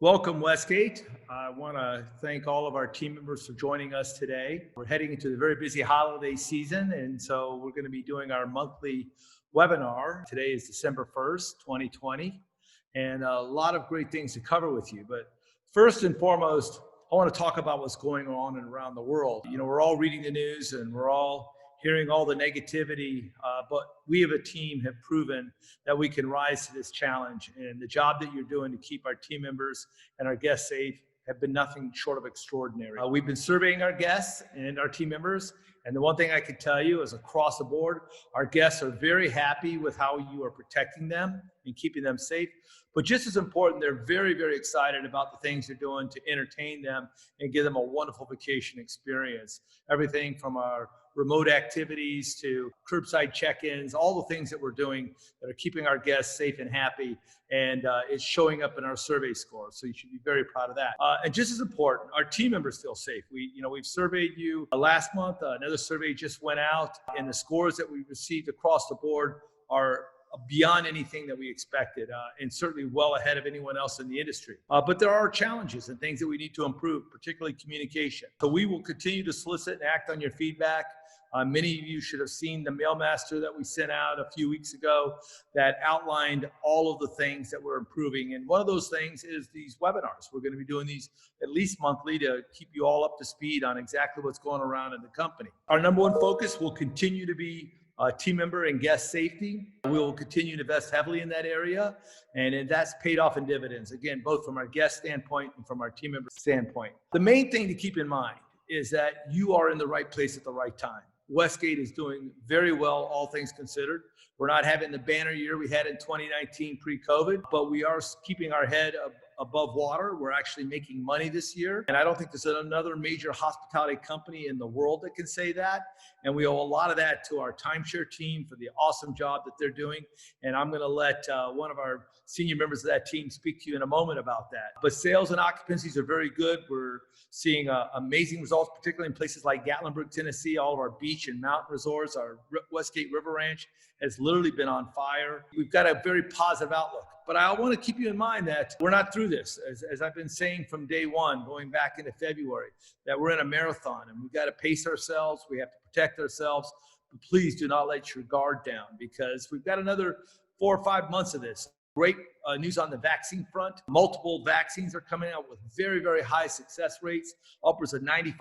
Welcome, Westgate. I want to thank all of our team members for joining us today. We're heading into the very busy holiday season, and so we're going to be doing our monthly webinar. Today is December 1st, 2020, and a lot of great things to cover with you. But first and foremost, I want to talk about what's going on around the world. You know, we're all reading the news and we're all hearing all the negativity, but we as a team have proven that we can rise to this challenge. And the job that you're doing to keep our team members and our guests safe have been nothing short of extraordinary. We've been surveying our guests and our team members. And the one thing I can tell you is across the board, our guests are very happy with how you are protecting them and keeping them safe. But just as important, they're very, very excited about the things you're doing to entertain them and give them a wonderful vacation experience. Everything from our remote activities to curbside check-ins, all the things that we're doing that are keeping our guests safe and happy, and it's showing up in our survey scores. So you should be very proud of that. And just as important, our team members feel safe. We've surveyed you last month. Another survey just went out, and the scores that we received across the board are beyond anything that we expected, and certainly well ahead of anyone else in the industry. But there are challenges and things that we need to improve, particularly communication. So we will continue to solicit and act on your feedback. Many of you should have seen the mailmaster that we sent out a few weeks ago that outlined all of the things that we're improving. And one of those things is these webinars. We're going to be doing these at least monthly to keep you all up to speed on exactly what's going around in the company. Our number one focus will continue to be team member and guest safety. We will continue to invest heavily in that area, and that's paid off in dividends, again, both from our guest standpoint and from our team member standpoint. The main thing to keep in mind is that you are in the right place at the right time. Westgate is doing very well, all things considered. We're not having the banner year we had in 2019 pre-COVID, but we are keeping our head above water. We're actually making money this year. And I don't think there's another major hospitality company in the world that can say that. And we owe a lot of that to our timeshare team for the awesome job that they're doing. And I'm going to let one of our senior members of that team speak to you in a moment about that. But sales and occupancies are very good. We're seeing amazing results, particularly in places like Gatlinburg, Tennessee. All of our beach and mountain resorts, our Westgate River Ranch has literally been on fire. We've got a very positive outlook. But I want to keep you in mind that we're not through this. As I've been saying from day one, going back into February, that we're in a marathon and we've got to pace ourselves. We have to protect ourselves. But please do not let your guard down, because we've got another 4 or 5 months of this. Great news on the vaccine front. Multiple vaccines are coming out with very, very high success rates, upwards of 95%.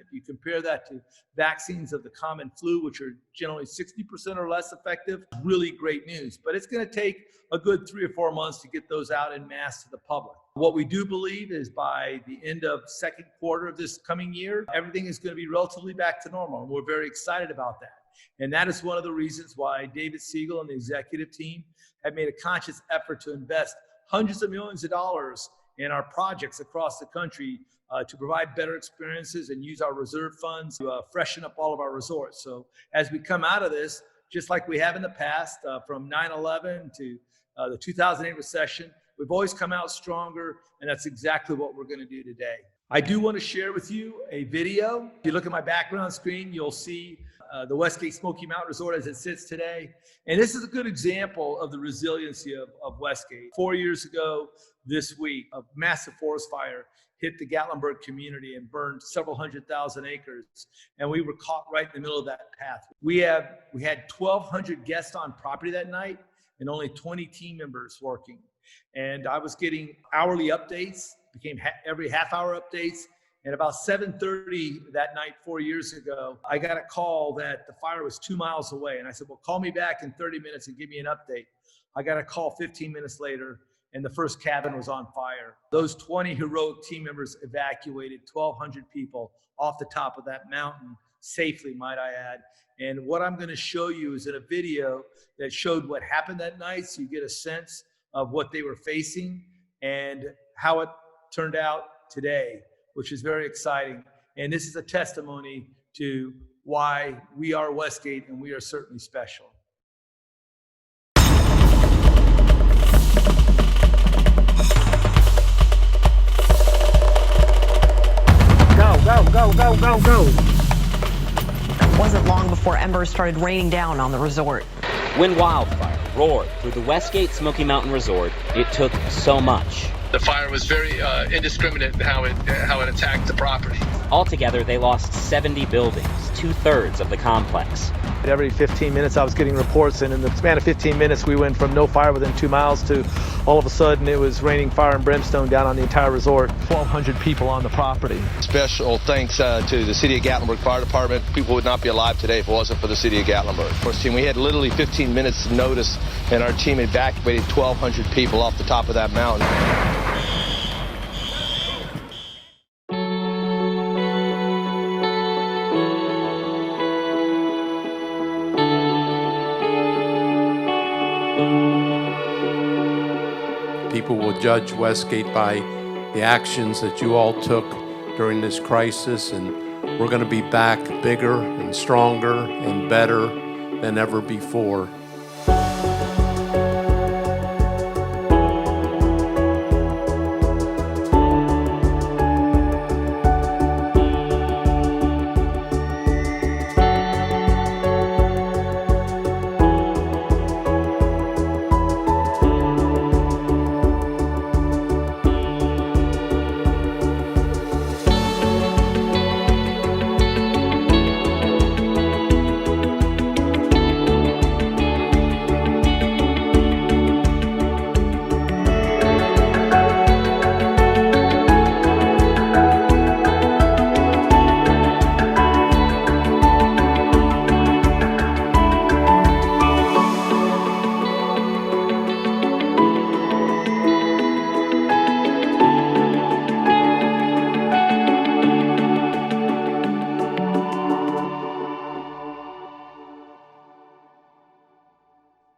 If you compare that to vaccines of the common flu, which are generally 60% or less effective, really great news. But it's going to take a good 3 or 4 months to get those out en masse to the public. What we do believe is by the end of second quarter of this coming year, everything is going to be relatively back to normal. And we're very excited about that. And that is one of the reasons why David Siegel and the executive team have made a conscious effort to invest hundreds of millions of dollars in our projects across the country to provide better experiences and use our reserve funds to freshen up all of our resorts. So as we come out of this, just like we have in the past, from 9/11 to the 2008 recession, we've always come out stronger, and that's exactly what we're going to do today. I do want to share with you a video. If you look at my background screen, you'll see the Westgate Smoky Mountain Resort as it sits today. And this is a good example of the resiliency of Westgate. 4 years ago this week, a massive forest fire hit the Gatlinburg community and burned several 100,000 acres. And we were caught right in the middle of that path. We had 1,200 guests on property that night and only 20 team members working. And I was getting hourly updates, became every half-hour updates. And about 7:30 that night 4 years ago, I got a call that the fire was 2 miles away. And I said, well, call me back in 30 minutes and give me an update. I got a call 15 minutes later, and the first cabin was on fire. Those 20 heroic team members evacuated 1,200 people off the top of that mountain safely, might I add. And what I'm going to show you is in a video that showed what happened that night, so you get a sense of what they were facing and how it turned out today, which is very exciting. And this is a testimony to why we are Westgate, and we are certainly special. Go. It wasn't long before embers started raining down on the resort. When wildfire roared through the Westgate Smoky Mountain Resort, it took so much The fire was very indiscriminate in how it attacked the property. Altogether, they lost 70 buildings, 2/3 of the complex. Every 15 minutes I was getting reports, and in the span of 15 minutes we went from no fire within 2 miles to all of a sudden it was raining fire and brimstone down on the entire resort. 1,200 people on the property. Special thanks to the City of Gatlinburg Fire Department. People would not be alive today if it wasn't for the City of Gatlinburg. Of course, team, we had literally 15 minutes notice, and our team evacuated 1,200 people off the top of that mountain. People will judge Westgate by the actions that you all took during this crisis, and we're going to be back bigger and stronger and better than ever before.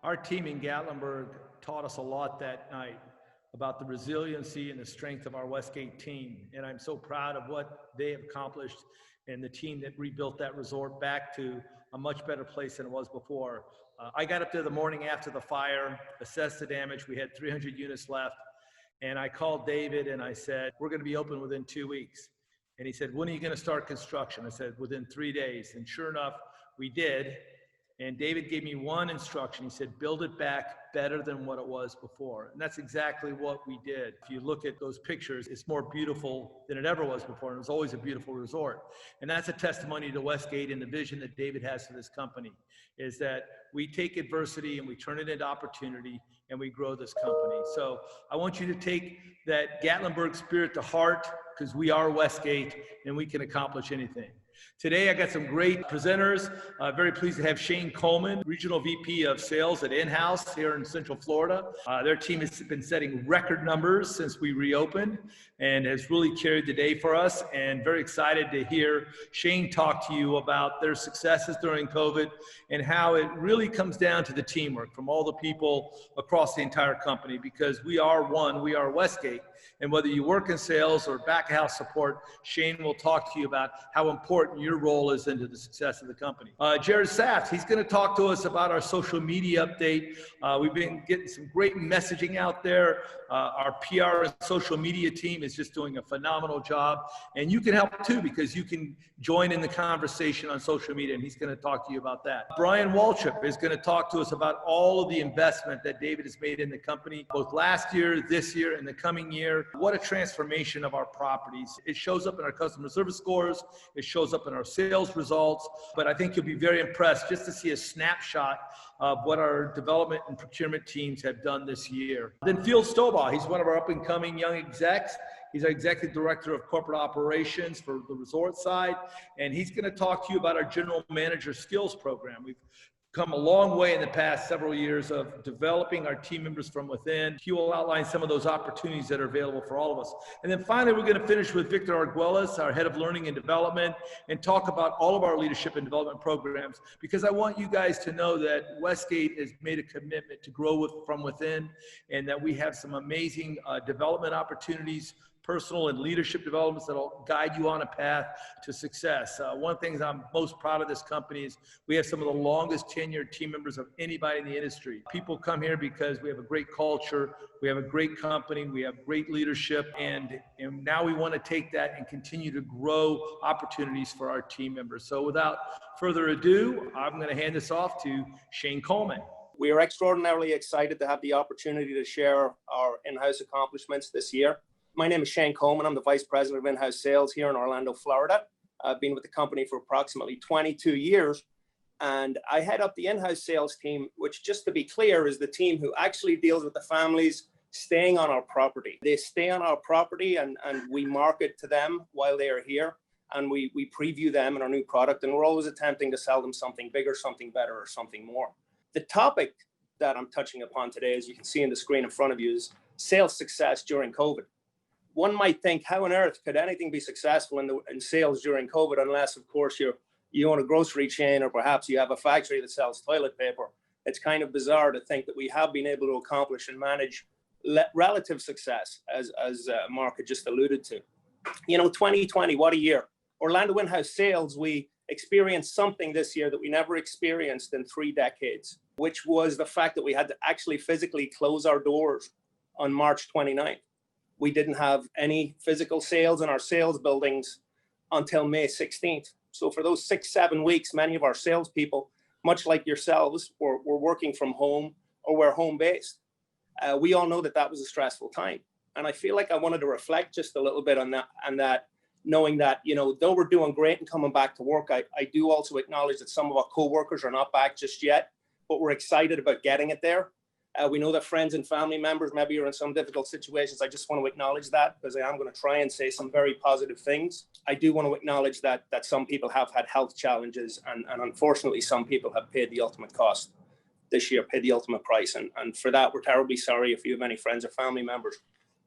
Our team in Gatlinburg taught us a lot that night about the resiliency and the strength of our Westgate team. And I'm so proud of what they have accomplished and the team that rebuilt that resort back to a much better place than it was before. I got up there the morning after the fire, assessed the damage. We had 300 units left. And I called David and I said, we're going to be open within 2 weeks. And he said, when are you going to start construction? I said, within 3 days. And sure enough, we did. And David gave me one instruction. He said, build it back better than what it was before. And that's exactly what we did. If you look at those pictures, it's more beautiful than it ever was before. And it was always a beautiful resort. And that's a testimony to Westgate and the vision that David has for this company, is that we take adversity and we turn it into opportunity and we grow this company. So I want you to take that Gatlinburg spirit to heart, because we are Westgate and we can accomplish anything. Today, I got some great presenters. Very pleased to have Shane Coleman, Regional VP of Sales at In-House here in Central Florida. Their team has been setting record numbers since we reopened and has really carried the day for us, and very excited to hear Shane talk to you about their successes during COVID and how it really comes down to the teamwork from all the people across the entire company, because we are one, we are Westgate. And whether you work in sales or back of house support, Shane will talk to you about how important your role is into the success of the company. Jared Saft, he's going to talk to us about our social media update. We've been getting some great messaging out there. Our PR and social media team is just doing a phenomenal job. And you can help too, because you can join in the conversation on social media, and he's going to talk to you about that. Brian Waltrip is going to talk to us about all of the investment that David has made in the company, both last year, this year, and the coming year. What a transformation of our properties. It shows up in our customer service scores. It shows up in our sales results. But I think you'll be very impressed just to see a snapshot of what our development and procurement teams have done this year. Then Phil Stobaugh, he's one of our up-and-coming young execs. He's our Executive Director of Corporate Operations for the resort side, and he's going to talk to you about our General Manager Skills Program. We've come a long way in the past several years of developing our team members from within. He will outline some of those opportunities that are available for all of us. And then finally, we're going to finish with Victor Arguelles, our Head of Learning and Development, and talk about all of our leadership and development programs, because I want you guys to know that Westgate has made a commitment to grow from within, and that we have some amazing development opportunities, personal and leadership developments that will guide you on a path to success. One of the things I'm most proud of this company is we have some of the longest tenured team members of anybody in the industry. People come here because we have a great culture, we have a great company, we have great leadership, and now we want to take that and continue to grow opportunities for our team members. So without further ado, I'm going to hand this off to Shane Coleman. We are extraordinarily excited to have the opportunity to share our in-house accomplishments this year. My name is Shane Coleman. I'm the Vice President of In-House Sales here in Orlando, Florida. I've been with the company for approximately 22 years, and I head up the in-house sales team, which, just to be clear, is the team who actually deals with the families staying on our property. They stay on our property and we market to them while they are here, and we preview them and our new product, and we're always attempting to sell them something bigger, something better, or something more. The topic that I'm touching upon today, as you can see on the screen in front of you, is sales success during COVID. One might think, how on earth could anything be successful in sales during COVID, unless, of course, you own a grocery chain, or perhaps you have a factory that sells toilet paper. It's kind of bizarre to think that we have been able to accomplish and manage relative success, as Mark had just alluded to. 2020, what a year. Orlando in-house sales, we experienced something this year that we never experienced in 3 decades, which was the fact that we had to actually physically close our doors on March 29th. We didn't have any physical sales in our sales buildings until May 16th. So for those 6-7 weeks, many of our salespeople, much like yourselves, were working from home or were home-based. We all know that was a stressful time. And I feel like I wanted to reflect just a little bit on that, knowing that, though we're doing great and coming back to work, I do also acknowledge that some of our co-workers are not back just yet, but we're excited about getting it there. We know that friends and family members maybe are in some difficult situations. I just want to acknowledge that, because I am going to try and say some very positive things. I do want to acknowledge that some people have had health challenges, and unfortunately some people have paid the ultimate cost this year, paid the ultimate price. And for that, we're terribly sorry if you have any friends or family members.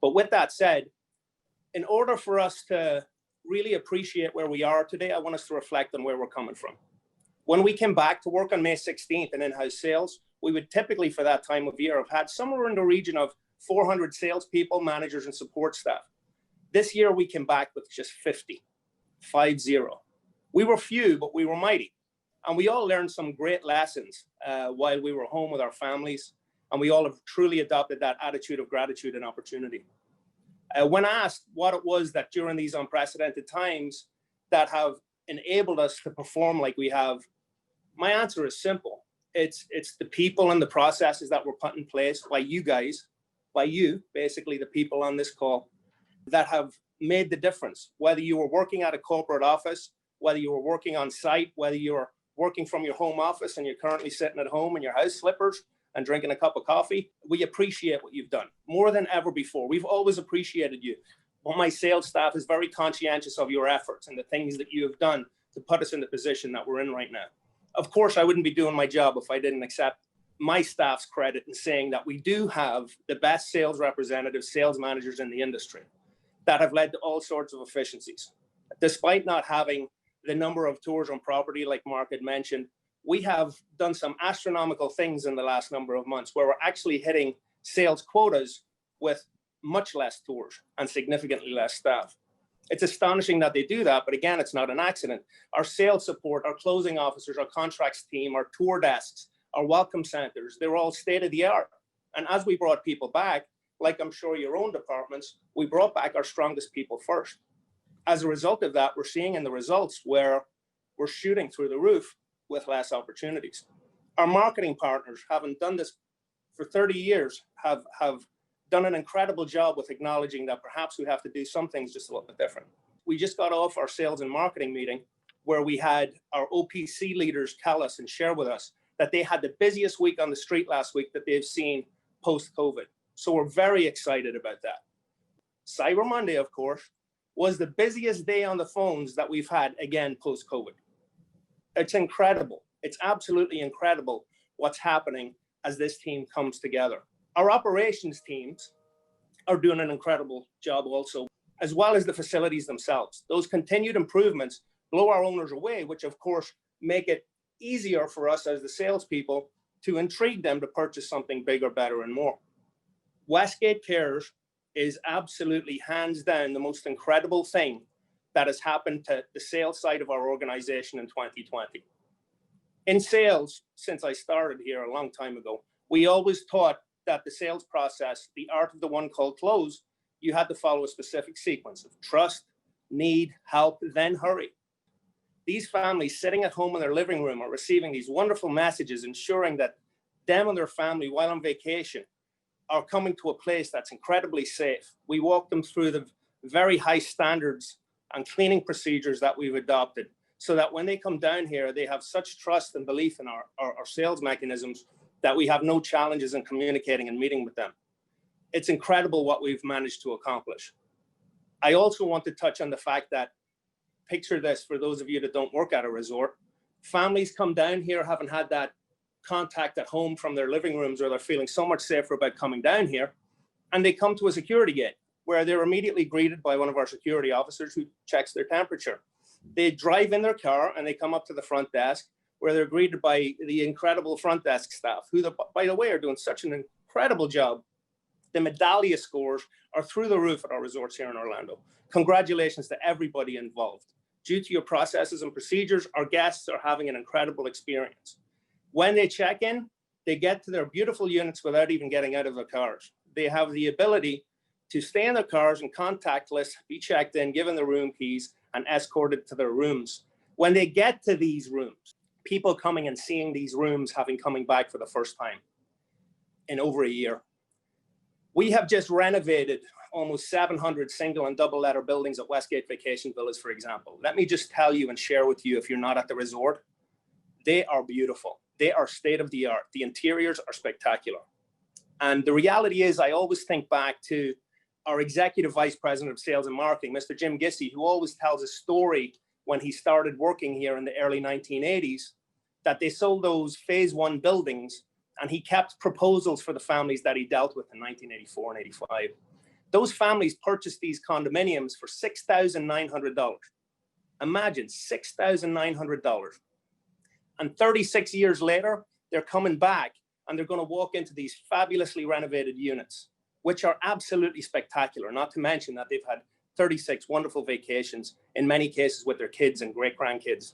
But with that said, in order for us to really appreciate where we are today, I want us to reflect on where we're coming from. When we came back to work on May 16th in in-house sales, we would typically, for that time of year, have had somewhere in the region of 400 salespeople, managers, and support staff. This year, we came back with just 50. We were few, but we were mighty. And we all learned some great lessons while we were home with our families. And we all have truly adopted that attitude of gratitude and opportunity. When asked what it was that during these unprecedented times that have enabled us to perform like we have, my answer is simple. It's the people and the processes that were put in place by you guys, by you, basically the people on this call, that have made the difference. Whether you were working at a corporate office, whether you were working on site, whether you were working from your home office and you're currently sitting at home in your house slippers and drinking a cup of coffee, we appreciate what you've done more than ever before. We've always appreciated you. But my sales staff is very conscientious of your efforts and the things that you have done to put us in the position that we're in right now. Of course, I wouldn't be doing my job if I didn't accept my staff's credit in saying that we do have the best sales representatives, sales managers in the industry that have led to all sorts of efficiencies. Despite not having the number of tours on property like Mark had mentioned, we have done some astronomical things in the last number of months where we're actually hitting sales quotas with much less tours and significantly less staff. It's astonishing that they do that, but again, it's not an accident. Our sales support, our closing officers, our contracts team, our tour desks, our welcome centers, they're all state of the art. And as we brought people back, like I'm sure your own departments, we brought back our strongest people first. As a result of that, we're seeing in the results where we're shooting through the roof with less opportunities. Our marketing partners, having done this for 30 years, have done an incredible job with acknowledging that perhaps we have to do some things just a little bit different. We just got off our sales and marketing meeting where we had our OPC leaders tell us and share with us that they had the busiest week on the street last week that they've seen post-COVID. So we're very excited about that. Cyber Monday, of course, was the busiest day on the phones that we've had, again, post-COVID. It's incredible. It's absolutely incredible what's happening as this team comes together. Our operations teams are doing an incredible job also, as well as the facilities themselves. Those continued improvements blow our owners away, which of course make it easier for us as the salespeople to intrigue them to purchase something bigger, better, and more. Westgate Cares is absolutely hands down the most incredible thing that has happened to the sales side of our organization in 2020. In sales, since I started here a long time ago, we always taught that the sales process, the art of the one called close, you had to follow a specific sequence of trust, need, help, then hurry. These families sitting at home in their living room are receiving these wonderful messages, ensuring that them and their family while on vacation are coming to a place that's incredibly safe. We walk them through the very high standards and cleaning procedures that we've adopted, so that when they come down here, they have such trust and belief in our sales mechanisms that we have no challenges in communicating and meeting with them. It's incredible what we've managed to accomplish. I also want to touch on the fact that, picture this for those of you that don't work at a resort, families come down here having had that contact at home from their living rooms, or they're feeling so much safer about coming down here, and they come to a security gate where they're immediately greeted by one of our security officers who checks their temperature. They drive in their car and they come up to the front desk, where they're greeted by the incredible front desk staff, who, by the way, are doing such an incredible job. The Medallia scores are through the roof at our resorts here in Orlando. Congratulations to everybody involved. Due to your processes and procedures, our guests are having an incredible experience. When they check in, they get to their beautiful units without even getting out of their cars. They have the ability to stay in their cars and contactless, be checked in, given the room keys, and escorted to their rooms. When they get to these rooms, people coming and seeing these rooms, having coming back for the first time in over a year. We have just renovated almost 700 single and double letter buildings at Westgate Vacation Villas, for example. Let me just tell you and share with you, if you're not at the resort, they are beautiful. They are state of the art. The interiors are spectacular. And the reality is, I always think back to our Executive Vice President of Sales and Marketing, Mr. Jim Gissy, who always tells a story when he started working here in the early 1980s, that they sold those phase one buildings, and he kept proposals for the families that he dealt with in 1984 and 85. Those families purchased these condominiums for $6,900. Imagine $6,900. And 36 years later, they're coming back and they're going to walk into these fabulously renovated units, which are absolutely spectacular. Not to mention that they've had 36 wonderful vacations, in many cases with their kids and grandkids,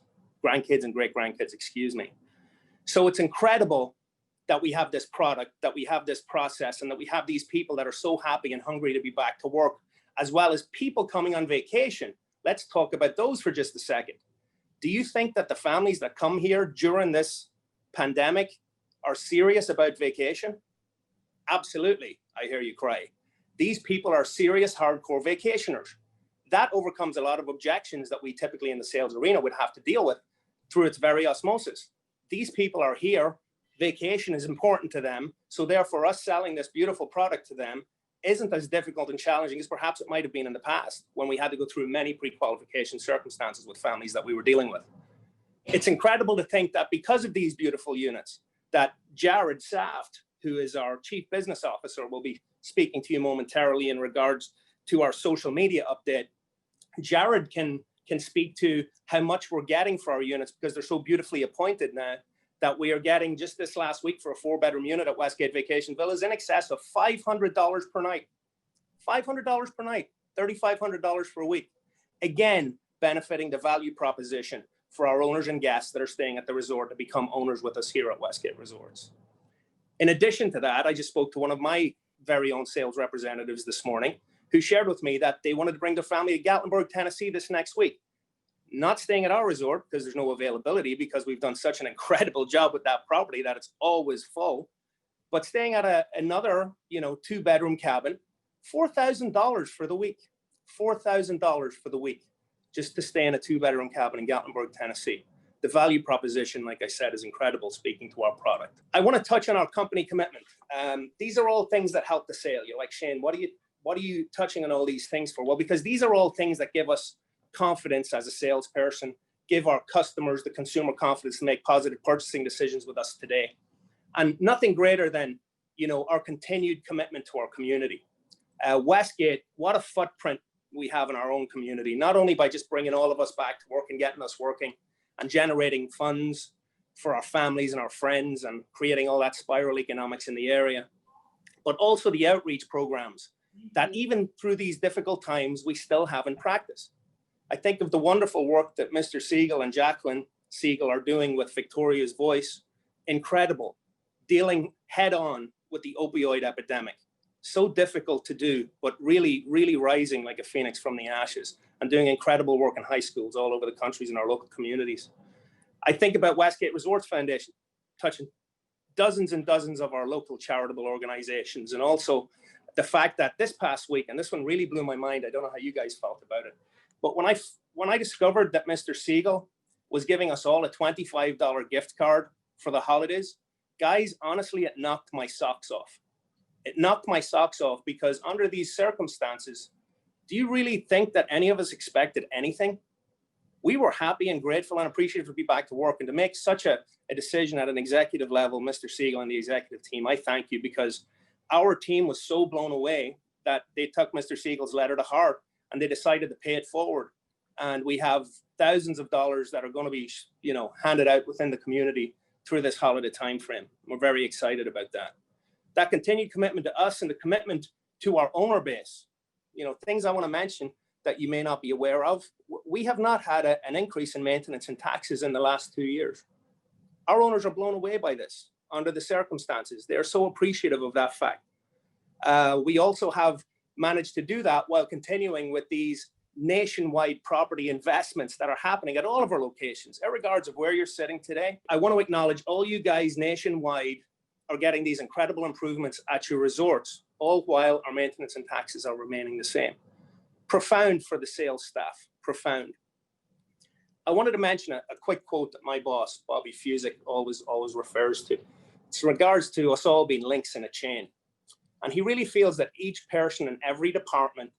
excuse me. So it's incredible that we have this product, that we have this process, and that we have these people that are so happy and hungry to be back to work, as well as people coming on vacation. Let's talk about those for just a second. Do you think that the families that come here during this pandemic are serious about vacation? Absolutely, I hear you cry. These people are serious, hardcore vacationers. That overcomes a lot of objections that we typically in the sales arena would have to deal with through its very osmosis. These people are here. Vacation is important to them. So therefore, us selling this beautiful product to them isn't as difficult and challenging as perhaps it might have been in the past, when we had to go through many pre-qualification circumstances with families that we were dealing with. It's incredible to think that because of these beautiful units, that Jared Saft, who is our Chief Business Officer, will be speaking to you momentarily in regards to our social media update. Jared can speak to how much we're getting for our units, because they're so beautifully appointed now, that we are getting just this last week for a 4-bedroom unit at Westgate Vacation Villas in excess of $500 per night. $500 per night, $3,500 for a week. Again, benefiting the value proposition for our owners and guests that are staying at the resort to become owners with us here at Westgate Resorts. In addition to that, I just spoke to one of my very own sales representatives this morning, who shared with me that they wanted to bring their family to Gatlinburg, Tennessee this next week. Not staying at our resort because there's no availability, because we've done such an incredible job with that property that it's always full, but staying at another, 2-bedroom cabin, $4,000 for the week, $4,000 for the week, just to stay in a 2-bedroom cabin in Gatlinburg, Tennessee. The value proposition, like I said, is incredible, speaking to our product. I want to touch on our company commitment. These are all things that help the sale. You're like, Shane, what are you touching on all these things for? Well, because these are all things that give us confidence as a salesperson, give our customers, the consumer, confidence to make positive purchasing decisions with us today. And nothing greater than, our continued commitment to our community. Westgate, what a footprint we have in our own community, not only by just bringing all of us back to work and getting us working and generating funds for our families and our friends and creating all that spiral economics in the area, but also the outreach programs that even through these difficult times, we still have in practice. I think of the wonderful work that Mr. Siegel and Jacqueline Siegel are doing with Victoria's Voice. Incredible. Dealing head on with the opioid epidemic. So difficult to do, but really, really rising like a phoenix from the ashes and doing incredible work in high schools all over the countries in our local communities. I think about Westgate Resorts Foundation, touching dozens and dozens of our local charitable organizations. And also the fact that this past week, and this one really blew my mind, I don't know how you guys felt about it, but when I discovered that Mr. Siegel was giving us all a $25 gift card for the holidays, guys, honestly, it knocked my socks off. It knocked my socks off, because under these circumstances, do you really think that any of us expected anything? We were happy and grateful and appreciative to be back to work, and to make such a decision at an executive level, Mr. Siegel and the executive team, I thank you, because our team was so blown away that they took Mr. Siegel's letter to heart and they decided to pay it forward. And we have thousands of dollars that are going to be, handed out within the community through this holiday timeframe. We're very excited about that. That continued commitment to us and the commitment to our owner base, things I want to mention that you may not be aware of. We have not had an increase in maintenance and taxes in the last 2 years. Our owners are blown away by this under the circumstances. They're so appreciative of that fact. We also have managed to do that while continuing with these nationwide property investments that are happening at all of our locations. Irregardless of where you're sitting today, I want to acknowledge all you guys nationwide are getting these incredible improvements at your resorts, all while our maintenance and taxes are remaining the same. Profound for the sales staff, profound. I wanted to mention a quick quote that my boss, Bobby Fusick, always refers to. It's in regards to us all being links in a chain. And he really feels that each person in every department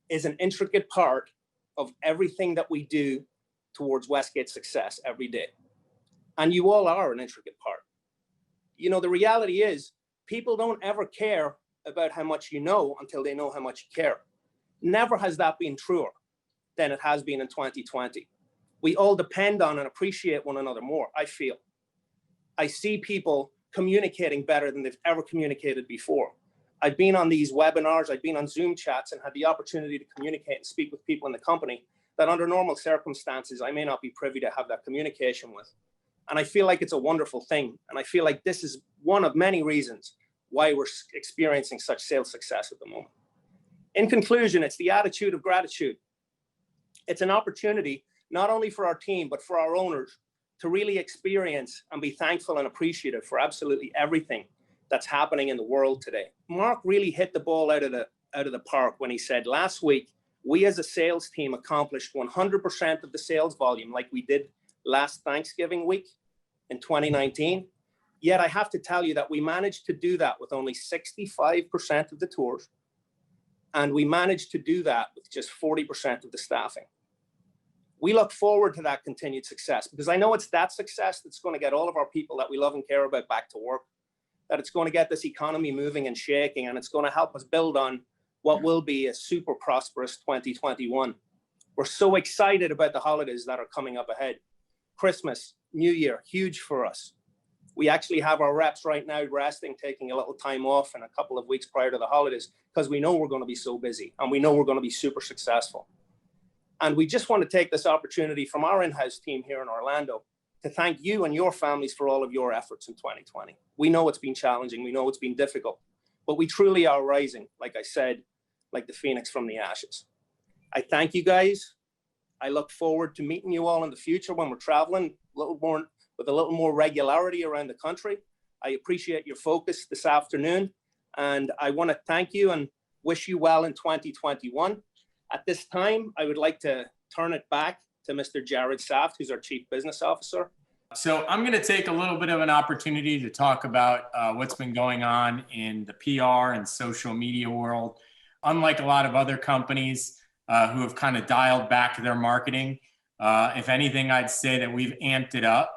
is an intricate part of everything that we do towards Westgate's success every day. And you all are an intricate part. The reality is people don't ever care about how much you know until they know how much you care. Never has that been truer than it has been in 2020. We all depend on and appreciate one another more, I feel. I see people communicating better than they've ever communicated before. I've been on these webinars, I've been on Zoom chats and had the opportunity to communicate and speak with people in the company that under normal circumstances, I may not be privy to have that communication with. And I feel like it's a wonderful thing. And I feel like this is one of many reasons why we're experiencing such sales success at the moment. In conclusion, it's the attitude of gratitude. It's an opportunity, not only for our team, but for our owners to really experience and be thankful and appreciative for absolutely everything that's happening in the world today. Mark really hit the ball out of the park when he said last week, we as a sales team accomplished 100% of the sales volume like we did last Thanksgiving week in 2019. Yet I have to tell you that we managed to do that with only 65% of the tours. And we managed to do that with just 40% of the staffing. We look forward to that continued success, because I know it's that success that's going to get all of our people that we love and care about back to work, that it's going to get this economy moving and shaking, and it's going to help us build on what will be a super prosperous 2021. We're so excited about the holidays that are coming up ahead. Christmas, New Year, huge for us. We actually have our reps right now resting, taking a little time off in a couple of weeks prior to the holidays, because we know we're going to be so busy and we know we're going to be super successful. And we just want to take this opportunity from our in-house team here in Orlando to thank you and your families for all of your efforts in 2020. We know it's been challenging. We know it's been difficult, but we truly are rising, like I said, like the phoenix from the ashes. I thank you guys. I look forward to meeting you all in the future when we're traveling with a little more regularity around the country. I appreciate your focus this afternoon, and I want to thank you and wish you well in 2021. At this time, I would like to turn it back to Mr. Jared Saft, who's our Chief Business Officer. So I'm going to take a little bit of an opportunity to talk about what's been going on in the PR and social media world. Unlike a lot of other companies who have kind of dialed back their marketing, if anything, I'd say that we've amped it up,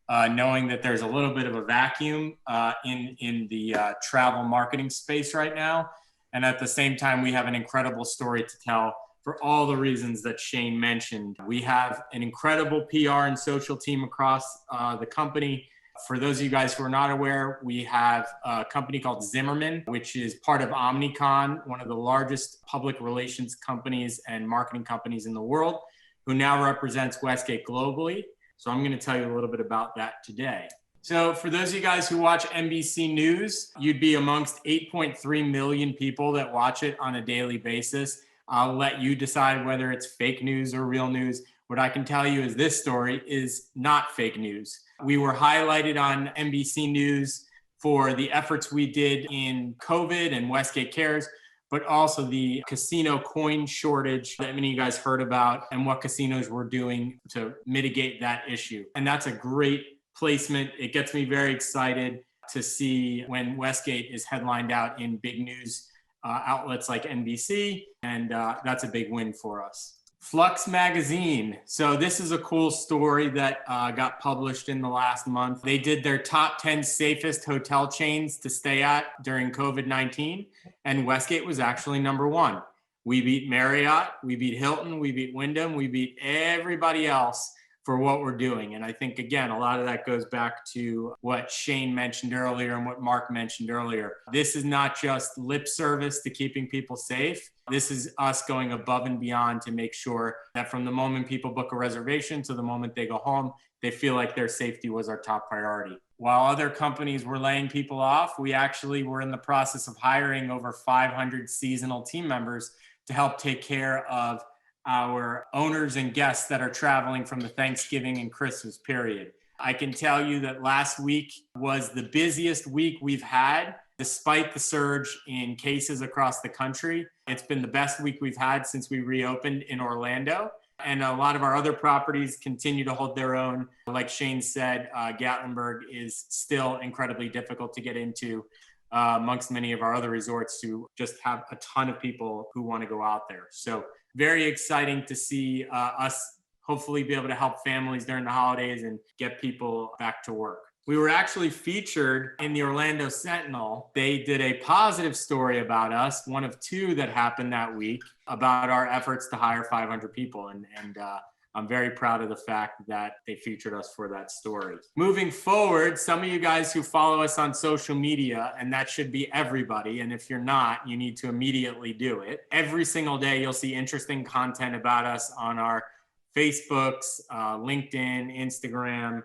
knowing that there's a little bit of a vacuum in the travel marketing space right now. And at the same time, we have an incredible story to tell for all the reasons that Shane mentioned. We have an incredible PR and social team across the company. For those of you guys who are not aware, we have a company called Zimmerman, which is part of Omnicon, one of the largest public relations companies and marketing companies in the world, who now represents Westgate globally. So I'm going to tell you a little bit about that today. So for those of you guys who watch NBC News, you'd be amongst 8.3 million people that watch it on a daily basis. I'll let you decide whether it's fake news or real news. What I can tell you is this story is not fake news. We were highlighted on NBC News for the efforts we did in COVID and Westgate Cares, but also the casino coin shortage that many of you guys heard about and what casinos were doing to mitigate that issue. And that's a great placement. It gets me very excited to see when Westgate is headlined out in big news outlets like NBC, and that's a big win for us. Flux Magazine. So this is a cool story that got published in the last month. They did their top 10 safest hotel chains to stay at during COVID-19, and Westgate was actually number one. We beat Marriott, we beat Hilton, we beat Wyndham, we beat everybody else for what we're doing. And I think, again, a lot of that goes back to what Shane mentioned earlier and what Mark mentioned earlier. This is not just lip service to keeping people safe. This is us going above and beyond to make sure that from the moment people book a reservation to the moment they go home, they feel like their safety was our top priority. While other companies were laying people off, we actually were in the process of hiring over 500 seasonal team members to help take care of our owners and guests that are traveling from the Thanksgiving and Christmas period. I can tell you that last week was the busiest week we've had, despite the surge in cases across the country. It's been the best week we've had since we reopened in Orlando. And a lot of our other properties continue to hold their own. Like Shane said, Gatlinburg is still incredibly difficult to get into amongst many of our other resorts who just have a ton of people who want to go out there. So very exciting to see us hopefully be able to help families during the holidays and get people back to work. We were actually featured in the Orlando Sentinel. They did a positive story about us, one of two that happened that week, about our efforts to hire 500 people. And I'm very proud of the fact that they featured us for that story. Moving forward, some of you guys who follow us on social media, and that should be everybody, and if you're not, you need to immediately do it. Every single day, you'll see interesting content about us on our Facebooks, LinkedIn, Instagram,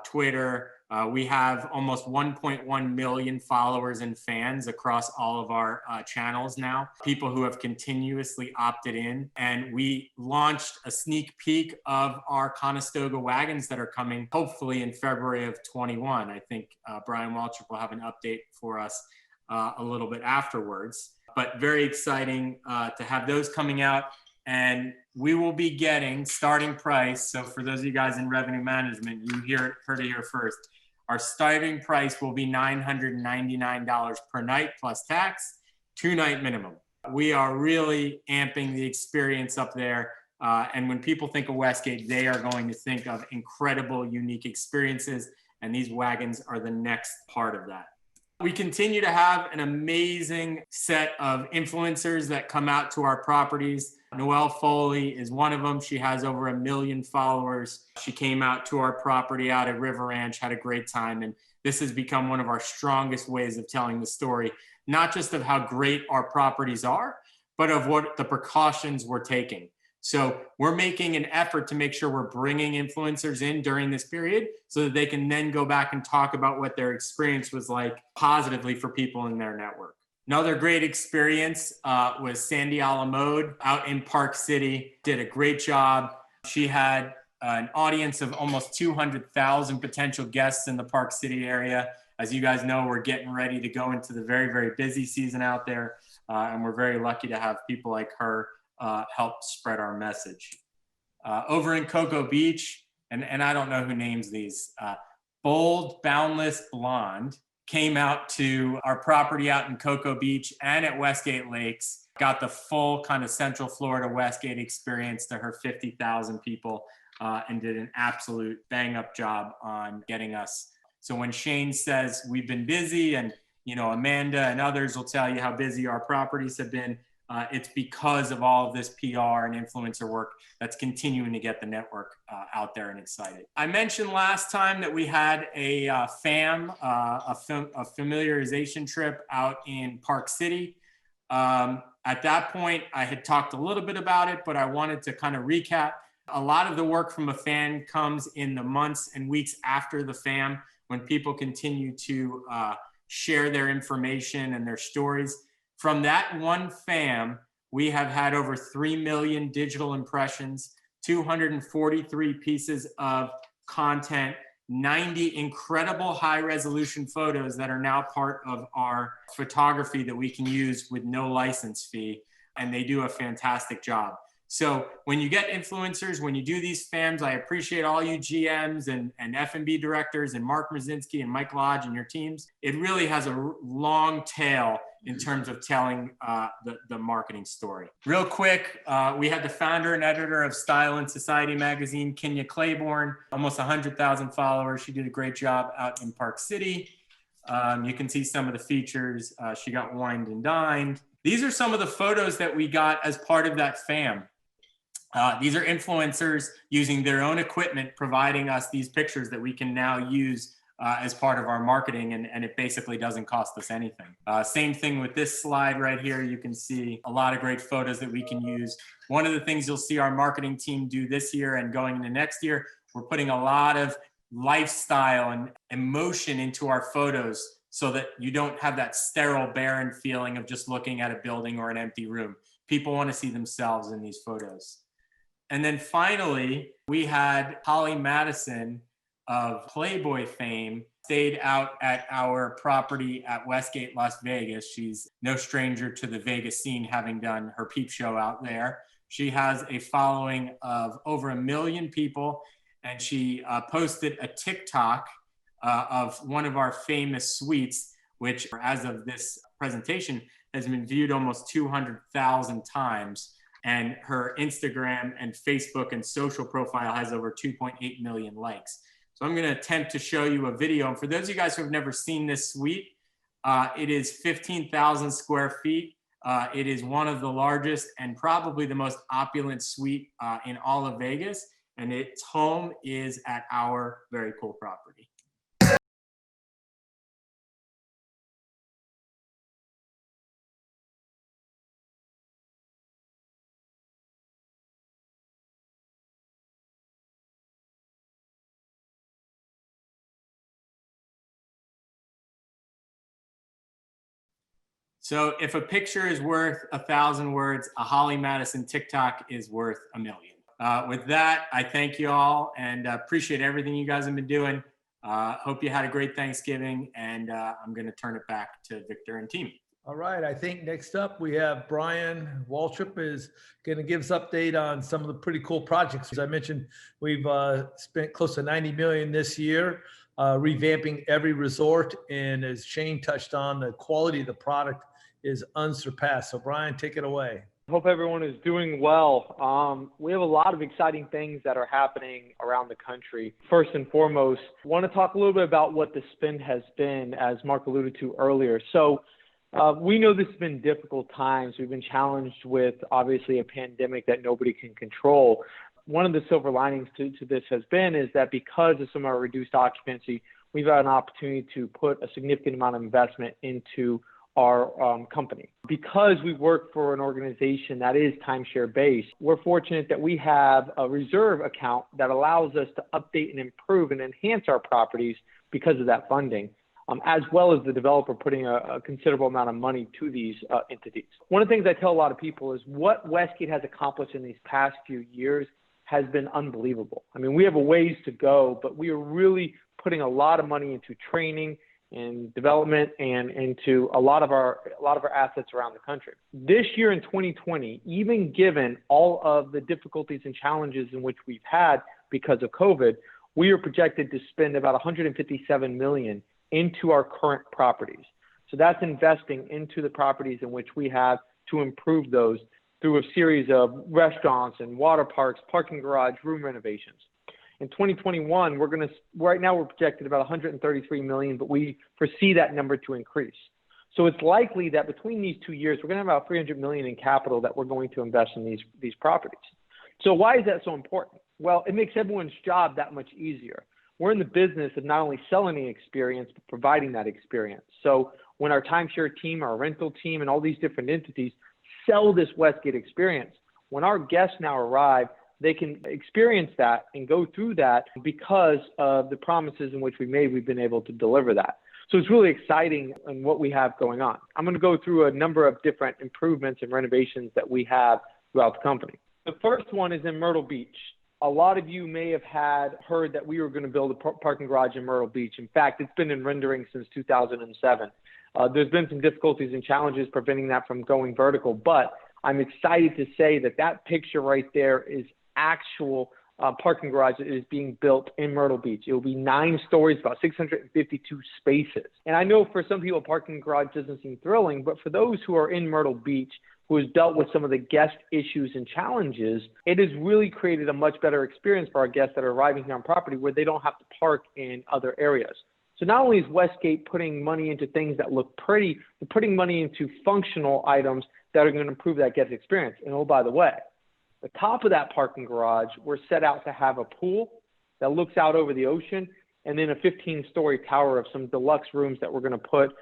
Twitter. We have almost 1.1 million followers and fans across all of our channels now, people who have continuously opted in. And we launched a sneak peek of our Conestoga wagons that are coming hopefully in February of 21. I think Brian Waltrip will have an update for us a little bit afterwards, but very exciting to have those coming out. And we will be getting starting price. So for those of you guys in revenue management, you heard it here first. Our starting price will be $999 per night plus tax, 2-night minimum. We are really amping the experience up there. And when people think of Westgate, they are going to think of incredible, unique experiences. And these wagons are the next part of that. We continue to have an amazing set of influencers that come out to our properties. Noelle Foley is one of them. She has over 1 million followers. She came out to our property out at River Ranch, had a great time. And this has become one of our strongest ways of telling the story, not just of how great our properties are, but of what the precautions we're taking. So we're making an effort to make sure we're bringing influencers in during this period so that they can then go back and talk about what their experience was like positively for people in their network. Another great experience was Sandy Alamode out in Park City, did a great job. She had an audience of almost 200,000 potential guests in the Park City area. As you guys know, we're getting ready to go into the very, very busy season out there. And we're very lucky to have people like her help spread our message. Over in Cocoa Beach, and I don't know who names these, Bold Boundless Blonde came out to our property out in Cocoa Beach and at Westgate Lakes, got the full kind of Central Florida Westgate experience to her 50,000 people, and did an absolute bang up job on getting us. So when Shane says we've been busy, and you know, Amanda and others will tell you how busy our properties have been, it's because of all of this PR and influencer work that's continuing to get the network out there and excited. I mentioned last time that we had a familiarization trip out in Park City. At that point, I had talked a little bit about it, but I wanted to kind of recap. A lot of the work from a fan comes in the months and weeks after the FAM, when people continue to share their information and their stories. From that one FAM, we have had over 3 million digital impressions, 243 pieces of content, 90 incredible high resolution photos that are now part of our photography that we can use with no license fee. And they do a fantastic job. So when you get influencers, when you do these FAMs, I appreciate all you GMs and F&B directors and Mark Mrazinski and Mike Lodge and your teams. It really has a long tail in terms of telling the marketing story. Real quick, we had the founder and editor of Style and Society magazine, Kenya Claiborne, almost 100,000 followers. She did a great job out in Park City. You can see some of the features. She got wined and dined. These are some of the photos that we got as part of that FAM. These are influencers using their own equipment, providing us these pictures that we can now use as part of our marketing, and it basically doesn't cost us anything. Same thing with this slide right here. You can see a lot of great photos that we can use. One of the things you'll see our marketing team do this year and going into next year, we're putting a lot of lifestyle and emotion into our photos so that you don't have that sterile, barren feeling of just looking at a building or an empty room. People want to see themselves in these photos. And then finally, we had Holly Madison of Playboy fame stayed out at our property at Westgate, Las Vegas. She's no stranger to the Vegas scene, having done her peep show out there. She has a following of over 1 million people, and she posted a TikTok of one of our famous suites, which as of this presentation has been viewed almost 200,000 times. And her Instagram and Facebook and social profile has over 2.8 million likes. So I'm going to attempt to show you a video. And for those of you guys who have never seen this suite, it is 15,000 square feet. It is one of the largest and probably the most opulent suite in all of Vegas. And its home is at our very cool property. So if a picture is worth 1,000 words, a Holly Madison TikTok is worth 1 million. With that, I thank you all and appreciate everything you guys have been doing. Hope you had a great Thanksgiving, and I'm going to turn it back to Victor and team. All right, I think next up we have Brian Waltrip is going to give us an update on some of the pretty cool projects. As I mentioned, we've spent close to 90 million this year revamping every resort, and as Shane touched on, the quality of the product is unsurpassed. So Brian, take it away. Hope everyone is doing well. We have a lot of exciting things that are happening around the country. First and foremost, I want to talk a little bit about what the spend has been, as Mark alluded to earlier. So we know this has been difficult times. We've been challenged with obviously a pandemic that nobody can control. One of the silver linings to this has been is that because of some of our reduced occupancy, we've had an opportunity to put a significant amount of investment into our company. Because we work for an organization that is timeshare based, we're fortunate that we have a reserve account that allows us to update and improve and enhance our properties because of that funding, as well as the developer putting a considerable amount of money to these entities. One of the things I tell a lot of people is what Westgate has accomplished in these past few years has been unbelievable. I mean, we have a ways to go, but we are really putting a lot of money into training and development and into a lot of our assets around the country. This year in 2020, even given all of the difficulties and challenges in which we've had because of COVID, we are projected to spend about 157 million into our current properties. So that's investing into the properties in which we have to improve those through a series of restaurants and water parks, parking garage, room renovations. In 2021, right now we're projected about 133 million, but we foresee that number to increase. So it's likely that between these 2 years, we're going to have about 300 million in capital that we're going to invest in these properties. So why is that so important? Well, it makes everyone's job that much easier. We're in the business of not only selling the experience, but providing that experience. So when our timeshare team, our rental team, and all these different entities sell this Westgate experience, when our guests now arrive, they can experience that and go through that because of the promises in which we made, we've been able to deliver that. So it's really exciting in what we have going on. I'm going to go through a number of different improvements and renovations that we have throughout the company. The first one is in Myrtle Beach. A lot of you may have heard that we were going to build a parking garage in Myrtle Beach. In fact, it's been in rendering since 2007. There's been some difficulties and challenges preventing that from going vertical, but I'm excited to say that that picture right there is actual parking garage that is being built in Myrtle Beach. It will be 9 stories, about 652 spaces. And I know for some people, parking garage doesn't seem thrilling, but for those who are in Myrtle Beach, who has dealt with some of the guest issues and challenges, it has really created a much better experience for our guests that are arriving here on property where they don't have to park in other areas. So not only is Westgate putting money into things that look pretty, they're putting money into functional items that are going to improve that guest experience. And oh, by the way, the top of that parking garage, we're set out to have a pool that looks out over the ocean, and then a 15-story tower of some deluxe rooms that we're going to put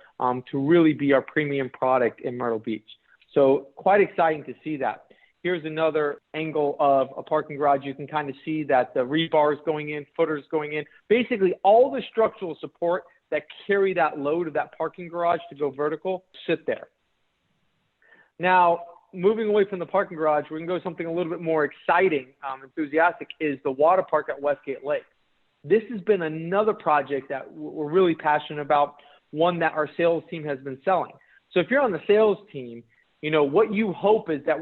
to really be our premium product in Myrtle Beach. So quite exciting to see that. Here's another angle of a parking garage. You can kind of see that the rebar is going in, footers going in. Basically, all the structural support that carry that load of that parking garage to go vertical sit there. Now, moving away from the parking garage, we're going to go something a little bit more exciting, enthusiastic, is the water park at Westgate Lake. This has been another project that we're really passionate about, one that our sales team has been selling. So if you're on the sales team, you know, what you hope is that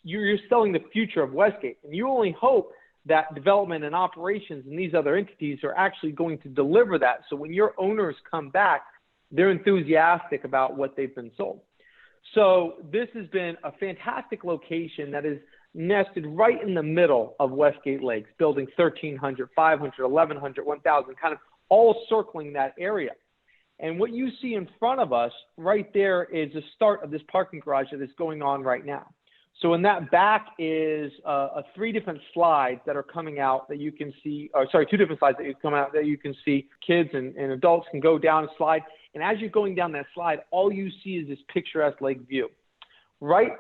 you're selling the future of Westgate, and you only hope that development and operations and these other entities are actually going to deliver that. So when your owners come back, they're enthusiastic about what they've been sold. So this has been a fantastic location that is nested right in the middle of Westgate Lakes, building 1,300, 500, 1,100, 1,000, kind of all circling that area. And what you see in front of us right there is the start of this parking garage that is going on right now. So in that back is 3 different slides that are coming out that you can see, or sorry, 2 different slides that you come out that you can see. Kids and adults can go down a slide. And as you're going down that slide, all you see is this picturesque lake view. Right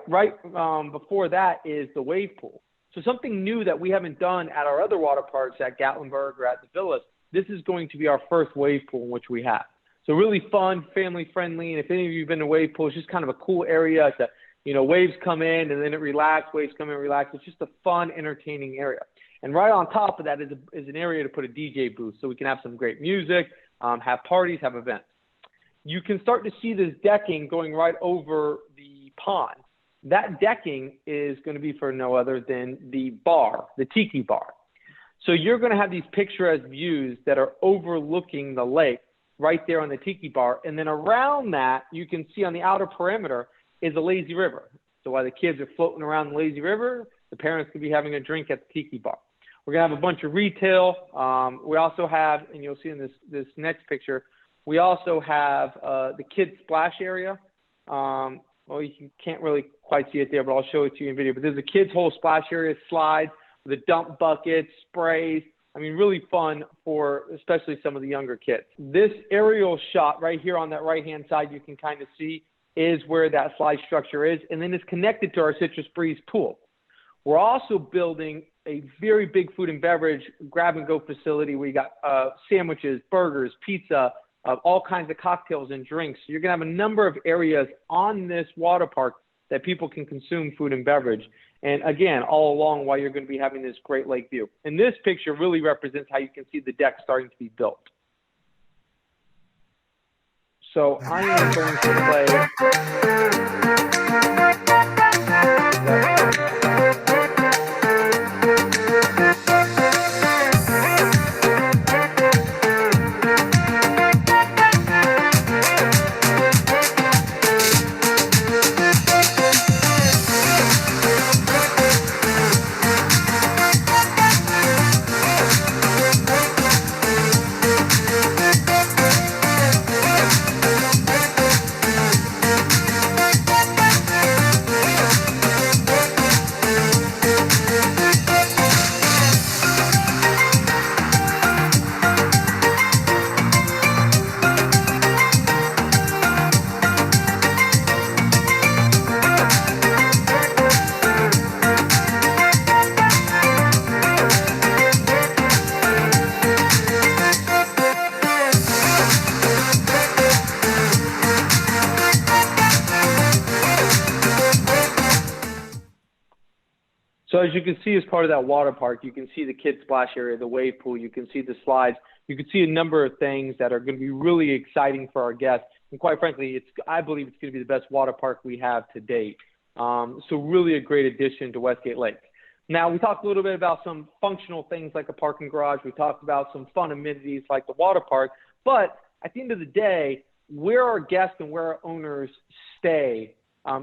before that is the wave pool. So something new that we haven't done at our other water parks at Gatlinburg or at the villas, this is going to be our first wave pool in which we have. So really fun, family friendly. And if any of you have been to wave pool, it's just kind of a cool area to, you know, waves come in and then it relaxes, waves come in and relax. It's just a fun, entertaining area. And right on top of that is an area to put a DJ booth so we can have some great music, have parties, have events. You can start to see this decking going right over the pond. That decking is going to be for no other than the bar, the tiki bar. So you're going to have these picturesque views that are overlooking the lake right there on the tiki bar. And then around that, you can see on the outer perimeter is a lazy river. So while the kids are floating around the lazy river, the parents could be having a drink at the tiki bar. We're going to have a bunch of retail. We also have, and you'll see in this next picture, we also have the kids splash area. Well, you can't really quite see it there, but I'll show it to you in video. But there's a kids whole splash area, slides, the dump buckets, sprays. I mean, really fun for especially some of the younger kids. This aerial shot right here on that right-hand side, you can kind of see is where that slide structure is. And then it's connected to our Citrus Breeze pool. We're also building a very big food and beverage grab-and-go facility. We got sandwiches, burgers, pizza, all kinds of cocktails and drinks. So you're going to have a number of areas on this water park that people can consume food and beverage. And again, all along while you're going to be having this great lake view. And this picture really represents how you can see the deck starting to be built. So I am going to as you can see, as part of that water park, you can see the kids splash area, the wave pool, you can see the slides, you can see a number of things that are going to be really exciting for our guests. And quite frankly, I believe it's going to be the best water park we have to date. So really a great addition to Westgate Lake. Now, we talked a little bit about some functional things like a parking garage. We talked about some fun amenities like the water park. But at the end of the day, where our guests and where our owners stay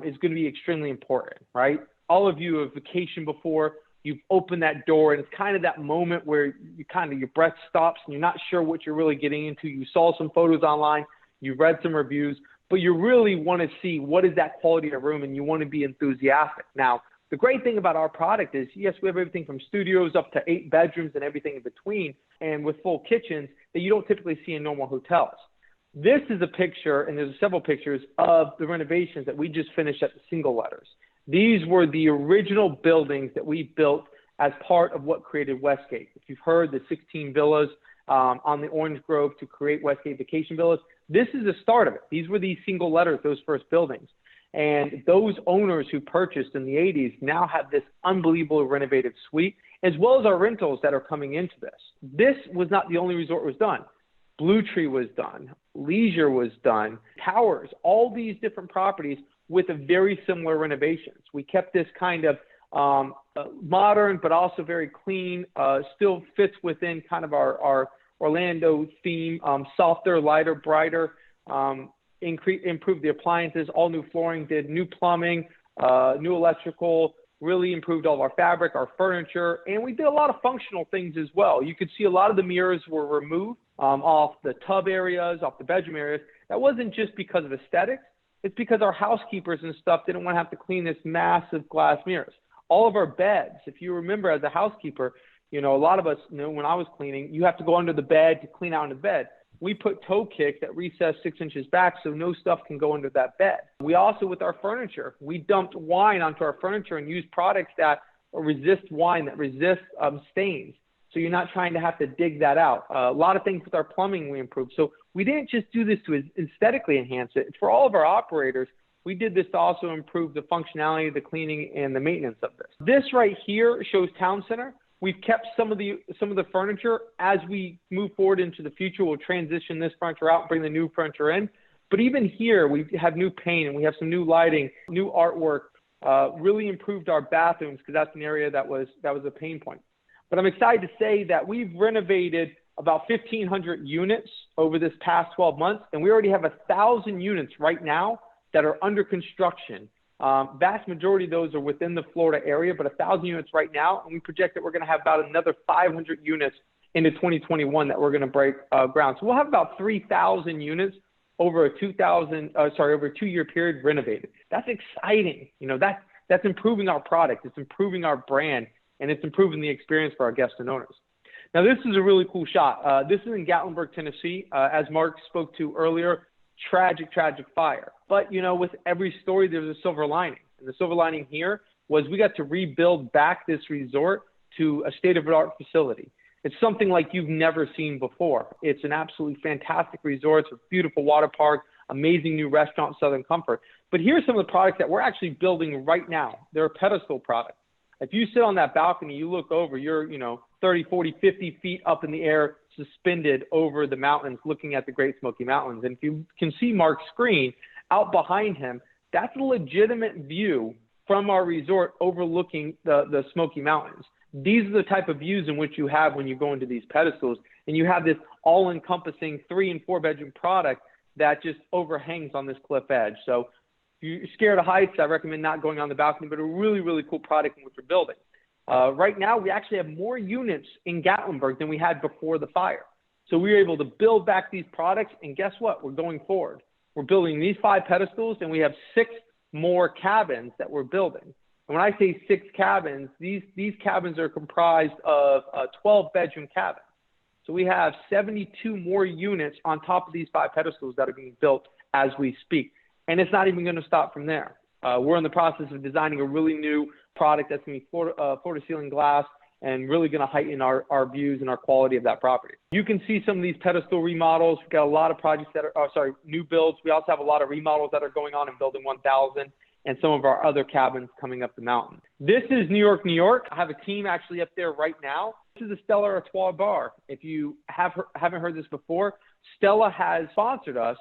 is going to be extremely important, right? All of you have vacationed before. You've opened that door, and it's kind of that moment where your breath stops and you're not sure what you're really getting into. You saw some photos online, you've read some reviews, but you really want to see what is that quality of room, and you want to be enthusiastic. Now, the great thing about our product is, yes, we have everything from studios up to 8 bedrooms and everything in between, and with full kitchens that you don't typically see in normal hotels. This is a picture, and there's several pictures of the renovations that we just finished at the single letters. These were the original buildings that we built as part of what created Westgate. If you've heard the 16 villas on the Orange Grove to create Westgate Vacation Villas, this is the start of it. These were the single letters, those first buildings. And those owners who purchased in the 80s now have this unbelievable renovated suite, as well as our rentals that are coming into this. This was not the only resort was done. Blue Tree was done. Leisure was done. Towers, all these different properties with a very similar renovations. We kept this kind of modern, but also very clean, still fits within kind of our Orlando theme, softer, lighter, brighter, improved the appliances, all new flooring, did new plumbing, new electrical, really improved all of our fabric, our furniture, and we did a lot of functional things as well. You could see a lot of the mirrors were removed off the tub areas, off the bedroom areas. That wasn't just because of aesthetics. It's because our housekeepers and stuff didn't want to have to clean this massive glass mirrors. All of our beds, if you remember as a housekeeper, a lot of us, when I was cleaning, you have to go under the bed to clean out in the bed. We put toe kicks that recess 6 inches back so no stuff can go under that bed. We also, with our furniture, we dumped wine onto our furniture and used products that resist wine, that resist stains. So you're not trying to have to dig that out. A lot of things with our plumbing we improved. So we didn't just do this to aesthetically enhance it. For all of our operators, we did this to also improve the functionality, the cleaning, and the maintenance of this. This right here shows Town Center. We've kept some of the furniture. As we move forward into the future, we'll transition this furniture out and bring the new furniture in. But even here, we have new paint and we have some new lighting, new artwork, really improved our bathrooms because that's an area that was a pain point. But I'm excited to say that we've renovated about 1,500 units over this past 12 months, and we already have 1,000 units right now that are under construction. Vast majority of those are within the Florida area, but 1,000 units right now, and we project that we're going to have about another 500 units into 2021 that we're going to break ground. So we'll have about 3,000 units over a 2-year period renovated. That's exciting. That's improving our product. It's improving our brand, and it's improving the experience for our guests and owners. Now, this is a really cool shot. This is in Gatlinburg, Tennessee. As Mark spoke to earlier, tragic fire. But, with every story, there's a silver lining. And the silver lining here was we got to rebuild back this resort to a state-of-the-art facility. It's something like you've never seen before. It's an absolutely fantastic resort. It's a beautiful water park, amazing new restaurant, Southern Comfort. But here's some of the products that we're actually building right now. They're a pedestal product. If you sit on that balcony, you look over, you're, 30, 40, 50 feet up in the air, suspended over the mountains, looking at the Great Smoky Mountains. And if you can see Mark's screen out behind him, that's a legitimate view from our resort overlooking the Smoky Mountains. These are the type of views in which you have when you go into these pedestals, and you have this all-encompassing 3- and 4-bedroom product that just overhangs on this cliff edge. So if you're scared of heights, I recommend not going on the balcony, but a really, really cool product in which we're building. Right now, we actually have more units in Gatlinburg than we had before the fire. So we were able to build back these products, and guess what? We're going forward. We're building these 5 pedestals, and we have 6 more cabins that we're building. And when I say 6 cabins, these cabins are comprised of 12-bedroom cabins. So we have 72 more units on top of these 5 pedestals that are being built as we speak. And it's not even going to stop from there. We're in the process of designing a really new product that's going to be floor to ceiling glass and really going to heighten our views and our quality of that property. You can see some of these pedestal remodels. We've got a lot of projects that are, new builds. We also have a lot of remodels that are going on in Building 1000. and some of our other cabins coming up the mountain. This is New York, New York. I have a team actually up there right now. This is a Stella Artois bar. If you haven't heard this before, Stella has sponsored us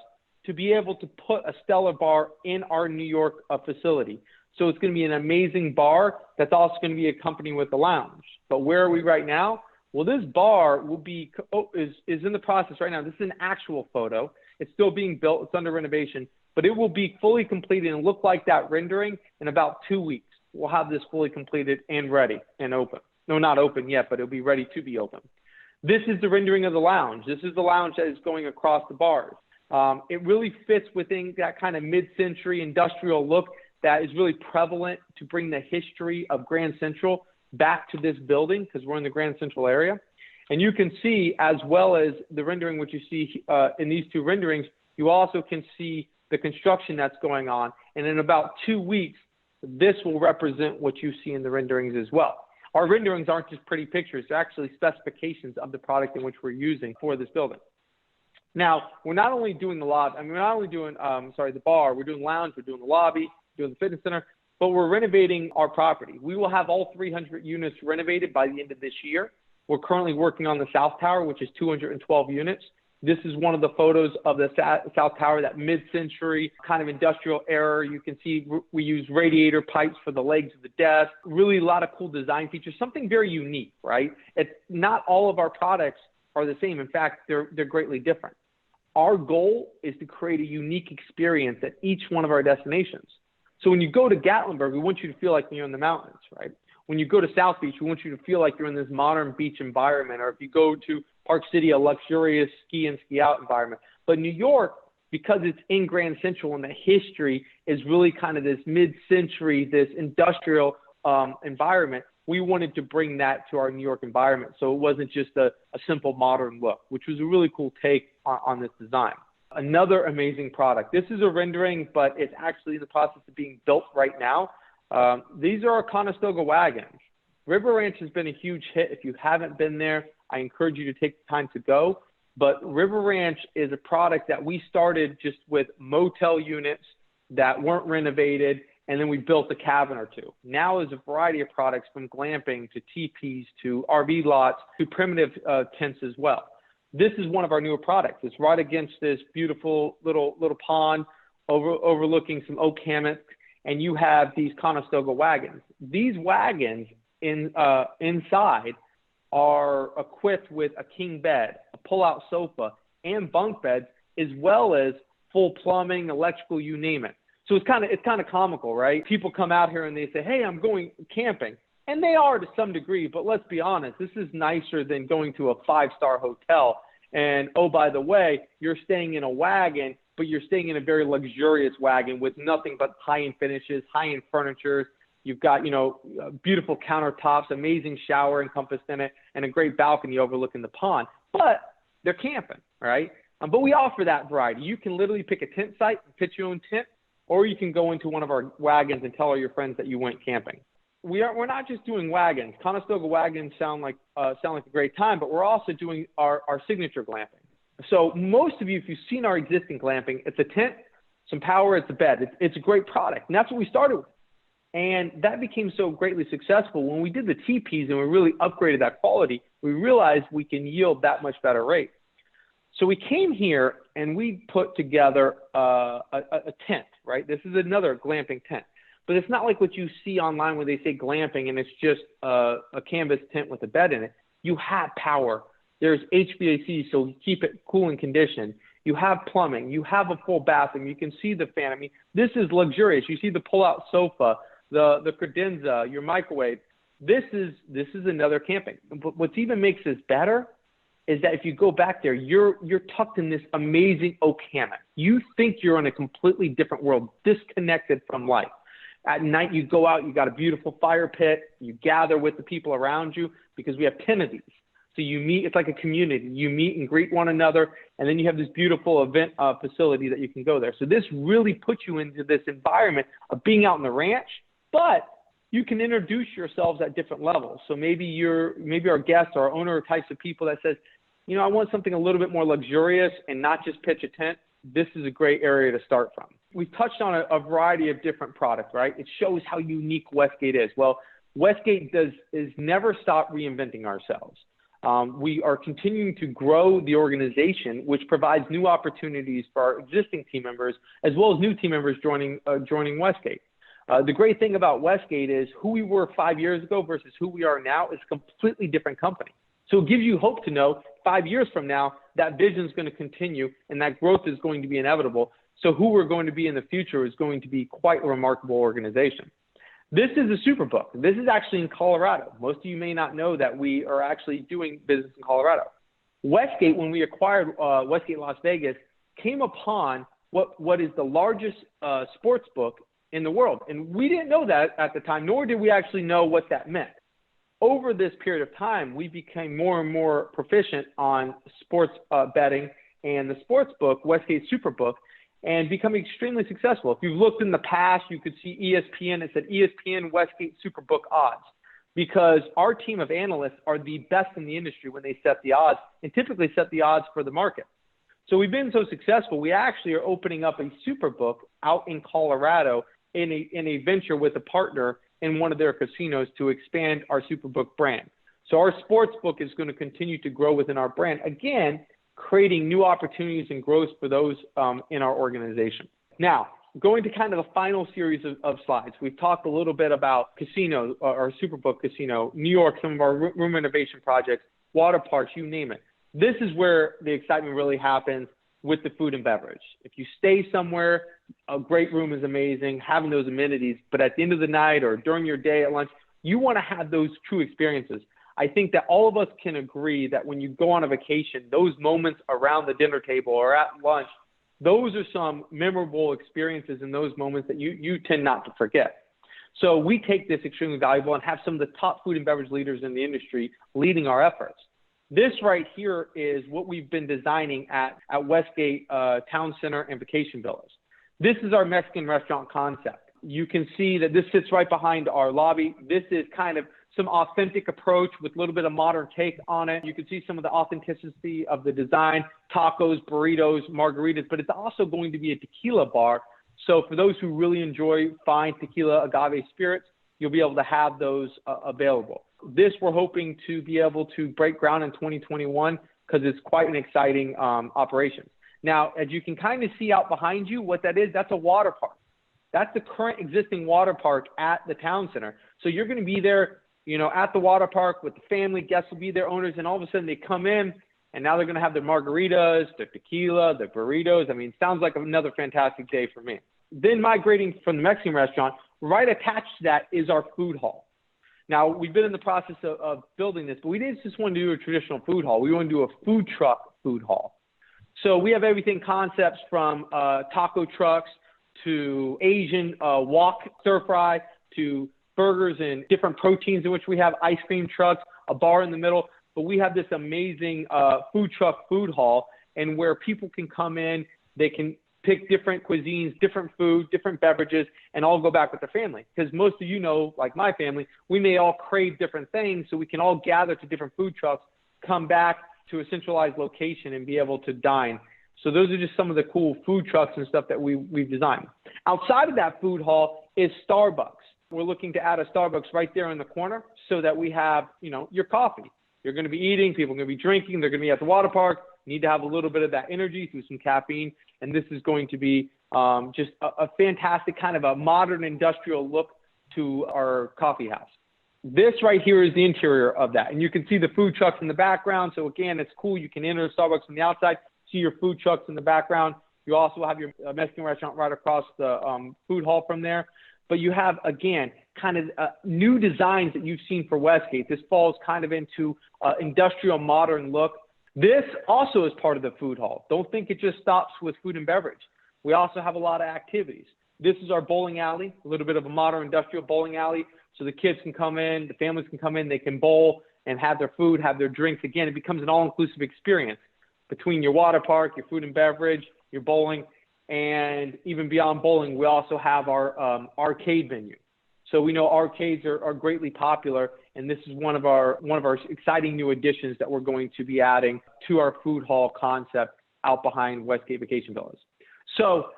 to be able to put a Stella bar in our New York facility. So it's going to be an amazing bar that's also going to be accompanied with the lounge. But where are we right now? Well, this bar will be is in the process right now. This is an actual photo. It's still being built. It's under renovation, but it will be fully completed and look like that rendering in about 2 weeks. We'll have this fully completed and ready and open. No, not open yet, but it'll be ready to be open. This is the rendering of the lounge. This is the lounge that is going across the bars. It really fits within that kind of mid-century industrial look that is really prevalent to bring the history of Grand Central back to this building, because we're in the Grand Central area. And you can see, as well as the rendering which you see in these two renderings, you also can see the construction that's going on. And in about 2 weeks, this will represent what you see in the renderings as well. Our renderings aren't just pretty pictures. They're actually specifications of the product in which we're using for this building. Now, we're not only doing the lobby, we're not only doing, the bar, we're doing lounge, we're doing the lobby, doing the fitness center, but we're renovating our property. We will have all 300 units renovated by the end of this year. We're currently working on the South Tower, which is 212 units. This is one of the photos of the South Tower, that mid-century kind of industrial era. You can see we use radiator pipes for the legs of the desk. Really a lot of cool design features, something very unique, right? It's not all of our products are the same. In fact, they're greatly different. Our goal is to create a unique experience at each one of our destinations. So when you go to Gatlinburg, we want you to feel like you're in the mountains, right? When you go to South Beach, we want you to feel like you're in this modern beach environment. Or if you go to Park City, a luxurious ski and ski out environment. But New York, because it's in Grand Central and the history is really kind of this mid-century, this industrial environment, we wanted to bring that to our New York environment. So it wasn't just a simple modern look, which was a really cool take on this design. Another amazing product. This is a rendering, but it's actually in the process of being built right now. These are our Conestoga wagons. River Ranch has been a huge hit. If you haven't been there, I encourage you to take the time to go. But River Ranch is a product that we started just with motel units that weren't renovated, and then we built a cabin or two. Now there's a variety of products, from glamping to teepees to RV lots to primitive tents as well. This is one of our newer products. It's right against this beautiful little pond overlooking some oak hammocks, and you have these Conestoga wagons. These wagons inside are equipped with a king bed, a pull-out sofa, and bunk beds, as well as full plumbing, electrical, you name it. So it's kind of comical, right? People come out here and they say, "Hey, I'm going camping," and they are to some degree. But let's be honest, this is nicer than going to a 5-star hotel. And oh, by the way, you're staying in a wagon, but you're staying in a very luxurious wagon with nothing but high-end finishes, high-end furniture. You've got, beautiful countertops, amazing shower encompassed in it, and a great balcony overlooking the pond. But they're camping, right? But we offer that variety. You can literally pick a tent site and pitch your own tent, or you can go into one of our wagons and tell all your friends that you went camping. We're not just doing wagons. Conestoga wagons sound like a great time, but we're also doing our signature glamping. So most of you, if you've seen our existing glamping, it's a tent, some power, it's a bed. It's a great product, and that's what we started with. And that became so greatly successful. When we did the teepees and we really upgraded that quality, we realized we can yield that much better rate. So we came here and we put together a tent, right? This is another glamping tent. But it's not like what you see online where they say glamping and it's just a canvas tent with a bed in it. You have power. There's HVAC, so keep it cool and conditioned. You have plumbing. You have a full bathroom. You can see the fan. I mean, this is luxurious. You see the pull-out sofa, the credenza, your microwave. This is another camping. But what even makes this better is that if you go back there, you're tucked in this amazing oak hammock. You think you're in a completely different world, disconnected from life. At night, you go out, you got a beautiful fire pit, you gather with the people around you, because we have 10 of these. So you meet, it's like a community. You meet and greet one another, and then you have this beautiful event facility that you can go there. So this really puts you into this environment of being out in the ranch, but you can introduce yourselves at different levels. So maybe our guests or our owner types of people that says, I want something a little bit more luxurious and not just pitch a tent. This is a great area to start from. we've touched on a variety of different products, right? It shows how unique Westgate is. Well, Westgate is never stop reinventing ourselves. We are continuing to grow the organization, which provides new opportunities for our existing team members, as well as new team members joining Westgate. The great thing about Westgate is who we were 5 years ago versus who we are now is a completely different company. So it gives you hope to know 5 years from now, that vision is going to continue and that growth is going to be inevitable. So who we're going to be in the future is going to be quite a remarkable organization. This is a Superbook. This is actually in Colorado. Most of you may not know that we are actually doing business in Colorado. Westgate, when we acquired Westgate Las Vegas, came upon what is the largest sports book in the world. And we didn't know that at the time, nor did we actually know what that meant. Over this period of time, we became more and more proficient on sports betting and the sports book, Westgate Superbook, and becoming extremely successful. If you've looked in the past, you could see ESPN. It said ESPN Westgate Superbook odds, because our team of analysts are the best in the industry when they set the odds, and typically set the odds for the market. So we've been so successful, we actually are opening up a Superbook out in Colorado in a venture with a partner in one of their casinos to expand our Superbook brand. So our sports book is going to continue to grow within our brand, again, creating new opportunities and growth for those in our organization. Now, going to kind of the final series of slides, we've talked a little bit about casino, our Superbook casino, New York, some of our room renovation projects, water parks, you name it. This is where the excitement really happens with the food and beverage. If you stay somewhere, a great room is amazing, having those amenities, but at the end of the night or during your day at lunch, you want to have those true experiences. I think that all of us can agree that when you go on a vacation, those moments around the dinner table or at lunch, those are some memorable experiences in those moments that you tend not to forget. So we take this extremely valuable and have some of the top food and beverage leaders in the industry leading our efforts. This right here is what we've been designing at Westgate Town Center and Vacation Villas. This is our Mexican restaurant concept. You can see that this sits right behind our lobby. This is kind of some authentic approach with a little bit of modern take on it. You can see some of the authenticity of the design, tacos, burritos, margaritas, but it's also going to be a tequila bar. So for those who really enjoy fine tequila agave spirits, you'll be able to have those available. This we're hoping to be able to break ground in 2021 because it's quite an exciting operation. Now, as you can kind of see out behind you, what that is, that's a water park. That's the current existing water park at the town center. So you're going to be there, you know, at the water park with the family, guests will be their owners, and all of a sudden they come in and now they're going to have their margaritas, their tequila, their burritos. I mean, sounds like another fantastic day for me. Then migrating from the Mexican restaurant, right attached to that is our food hall. Now, we've been in the process of building this, but we didn't just want to do a traditional food hall. We want to do a food truck food hall. So we have everything concepts from taco trucks to Asian wok stir fry to burgers and different proteins in which we have ice cream trucks, a bar in the middle. But we have this amazing food truck food hall, and where people can come in, they can pick different cuisines, different food, different beverages, and all go back with their family. Because most of you know, like my family, we may all crave different things, so we can all gather to different food trucks, come back to a centralized location and be able to dine. So those are just some of the cool food trucks and stuff that we've designed. Outside of that food hall is Starbucks. We're looking to add a Starbucks right there in the corner so that we have, you know, your coffee. You're going to be eating, people are going to be drinking, they're going to be at the water park. You need to have a little bit of that energy through some caffeine. And this is going to be just a fantastic kind of a modern industrial look to our coffee house. This right here is the interior of that. And you can see the food trucks in the background. So again, it's cool. You can enter Starbucks from the outside, see your food trucks in the background. You also have your Mexican restaurant right across the food hall from there. But you have, again, kind of new designs that you've seen for Westgate. This falls kind of into industrial modern look. This also is part of the food hall. Don't think it just stops with food and beverage. We also have a lot of activities. This is our bowling alley, a little bit of a modern industrial bowling alley. So the kids can come in, the families can come in, they can bowl and have their food, have their drinks. Again, it becomes an all-inclusive experience between your water park, your food and beverage, your bowling, and even beyond bowling, we also have our arcade venue. So we know arcades are greatly popular, and this is one of our exciting new additions that we're going to be adding to our food hall concept out behind Westgate Vacation Villas. So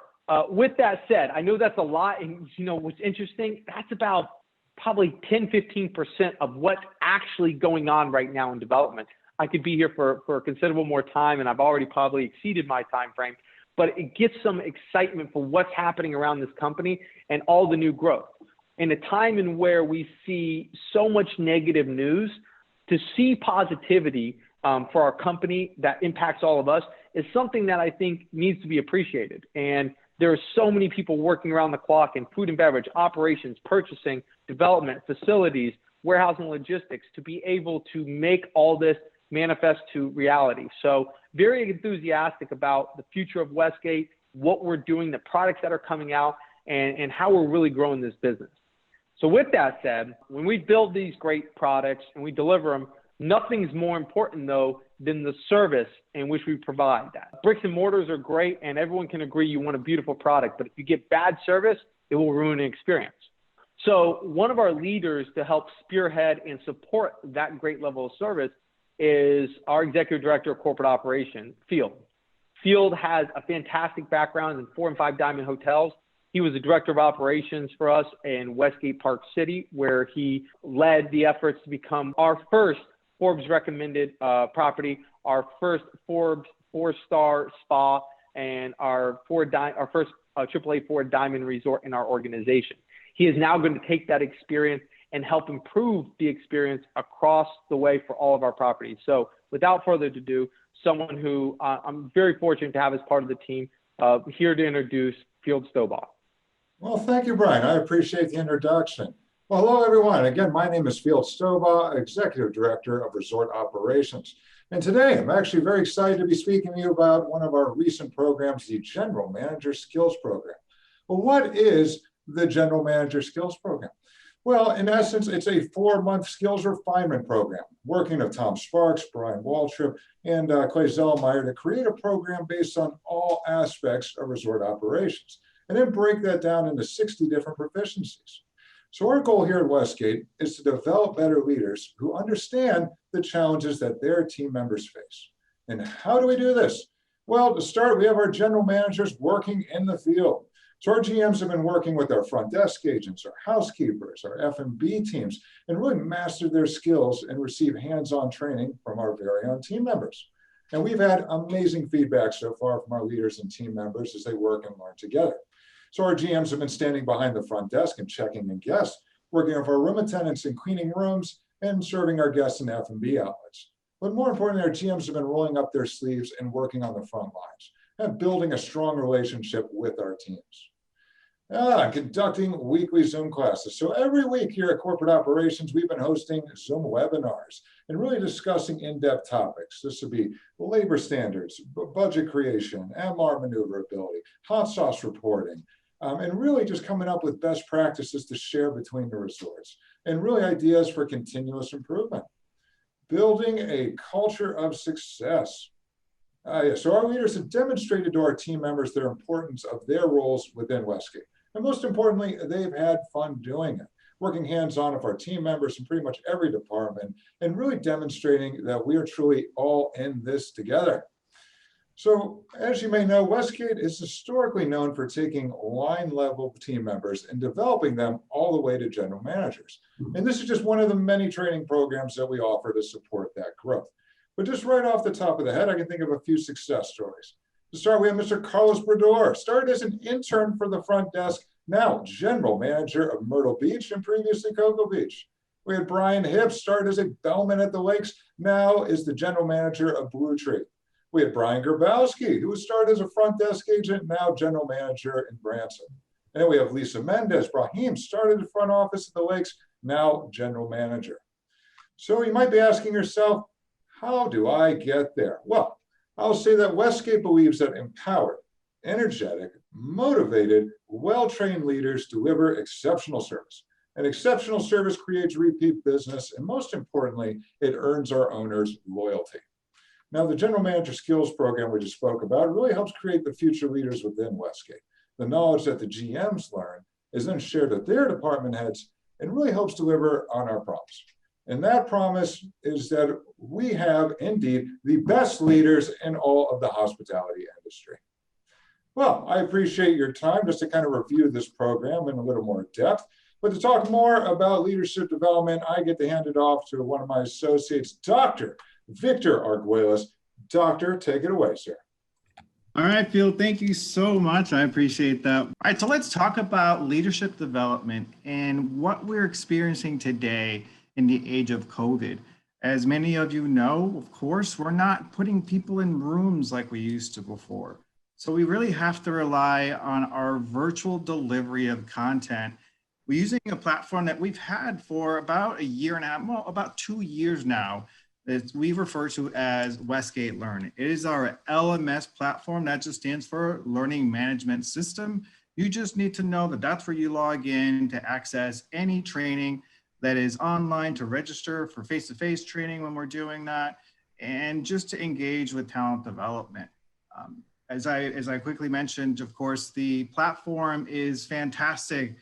With that said, I know that's a lot. And, what's interesting, that's about probably 10-15% of what's actually going on right now in development. I could be here for considerable more time, and I've already probably exceeded my time frame, but it gets some excitement for what's happening around this company and all the new growth. In a time in where we see so much negative news, to see positivity for our company that impacts all of us is something that I think needs to be appreciated. And there are so many people working around the clock in food and beverage, operations, purchasing, development, facilities, warehousing, logistics, to be able to make all this manifest to reality. So very enthusiastic about the future of Westgate, what we're doing, the products that are coming out, and how we're really growing this business. So with that said, when we build these great products and we deliver them, nothing's more important, though, than the service in which we provide that. Bricks and mortars are great, and everyone can agree you want a beautiful product, but if you get bad service, it will ruin an experience. So one of our leaders to help spearhead and support that great level of service is our Executive Director of Corporate Operations, Field. Field has a fantastic background in 4 and 5 Diamond hotels. He was the Director of Operations for us in Westgate Park City, where he led the efforts to become our first Forbes recommended property, our first Forbes 4-star spa, and our first AAA 4 Diamond resort in our organization. He is now going to take that experience and help improve the experience across the way for all of our properties. So without further ado, someone who I'm very fortunate to have as part of the team, here to introduce Field Stobaugh. Well, thank you, Brian. I appreciate the introduction. Well, hello, everyone. Again, my name is Field Stobaugh, Executive Director of Resort Operations. And today, I'm actually very excited to be speaking to you about one of our recent programs, the General Manager Skills Program. Well, what is the General Manager Skills Program? Well, in essence, it's a 4-month skills refinement program, working with Tom Sparks, Brian Waltrip, and Clay Zellmeyer to create a program based on all aspects of resort operations, and then break that down into 60 different proficiencies. So our goal here at Westgate is to develop better leaders who understand the challenges that their team members face. And how do we do this? Well, to start, we have our general managers working in the field. So our GMs have been working with our front desk agents, our housekeepers, our F&B teams, and really mastered their skills and receive hands-on training from our very own team members. And we've had amazing feedback so far from our leaders and team members as they work and learn together. So our GMs have been standing behind the front desk and checking in guests, working with our room attendants and cleaning rooms, and serving our guests in F&B outlets. But more importantly, our GMs have been rolling up their sleeves and working on the front lines and building a strong relationship with our teams. Conducting weekly Zoom classes. So every week here at Corporate Operations, we've been hosting Zoom webinars and really discussing in-depth topics. This would be labor standards, budget creation, MR maneuverability, hot sauce reporting, and really just coming up with best practices to share between the resorts, and really ideas for continuous improvement. Building a culture of success. So our leaders have demonstrated to our team members their importance of their roles within Westgate. And most importantly, they've had fun doing it, working hands-on with our team members in pretty much every department, and really demonstrating that we are truly all in this together. So as you may know, Westgate is historically known for taking line-level team members and developing them all the way to general managers. And this is just one of the many training programs that we offer to support that growth. But just right off the top of the head, I can think of a few success stories. To start, we have Mr. Carlos Brador, started as an intern for the front desk, now general manager of Myrtle Beach and previously Cocoa Beach. We had Brian Hibbs, started as a bellman at the Lakes, now is the general manager of Blue Tree. We had Brian Grabowski, who started as a front desk agent, now general manager in Branson. And then we have Lisa Mendez. Brahim started the front office at the Lakes, now general manager. So you might be asking yourself, how do I get there? Well, I'll say that Westgate believes that empowered, energetic, motivated, well-trained leaders deliver exceptional service. And exceptional service creates repeat business, and most importantly, it earns our owners loyalty. Now, the General Manager Skills Program we just spoke about really helps create the future leaders within Westgate. The knowledge that the GMs learn is then shared with their department heads and really helps deliver on our promise. And that promise is that we have indeed the best leaders in all of the hospitality industry. Well, I appreciate your time just to kind of review this program in a little more depth. But to talk more about leadership development, I get to hand it off to one of my associates, Dr. Victor Arguelles. Doctor, take it away, sir. All right, Phil, thank you so much. I appreciate that. All right, so let's talk about leadership development and what we're experiencing today in the age of COVID. As many of you know, of course, we're not putting people in rooms like we used to before. So we really have to rely on our virtual delivery of content. We're using a platform that we've had for about a year and a half, well, about 2 years now, that we refer to as Westgate Learn. It is our LMS platform. That just stands for Learning Management System. You just need to know that that's where you log in to access any training that is online, to register for face-to-face training when we're doing that, and just to engage with talent development. As I quickly mentioned, of course, the platform is fantastic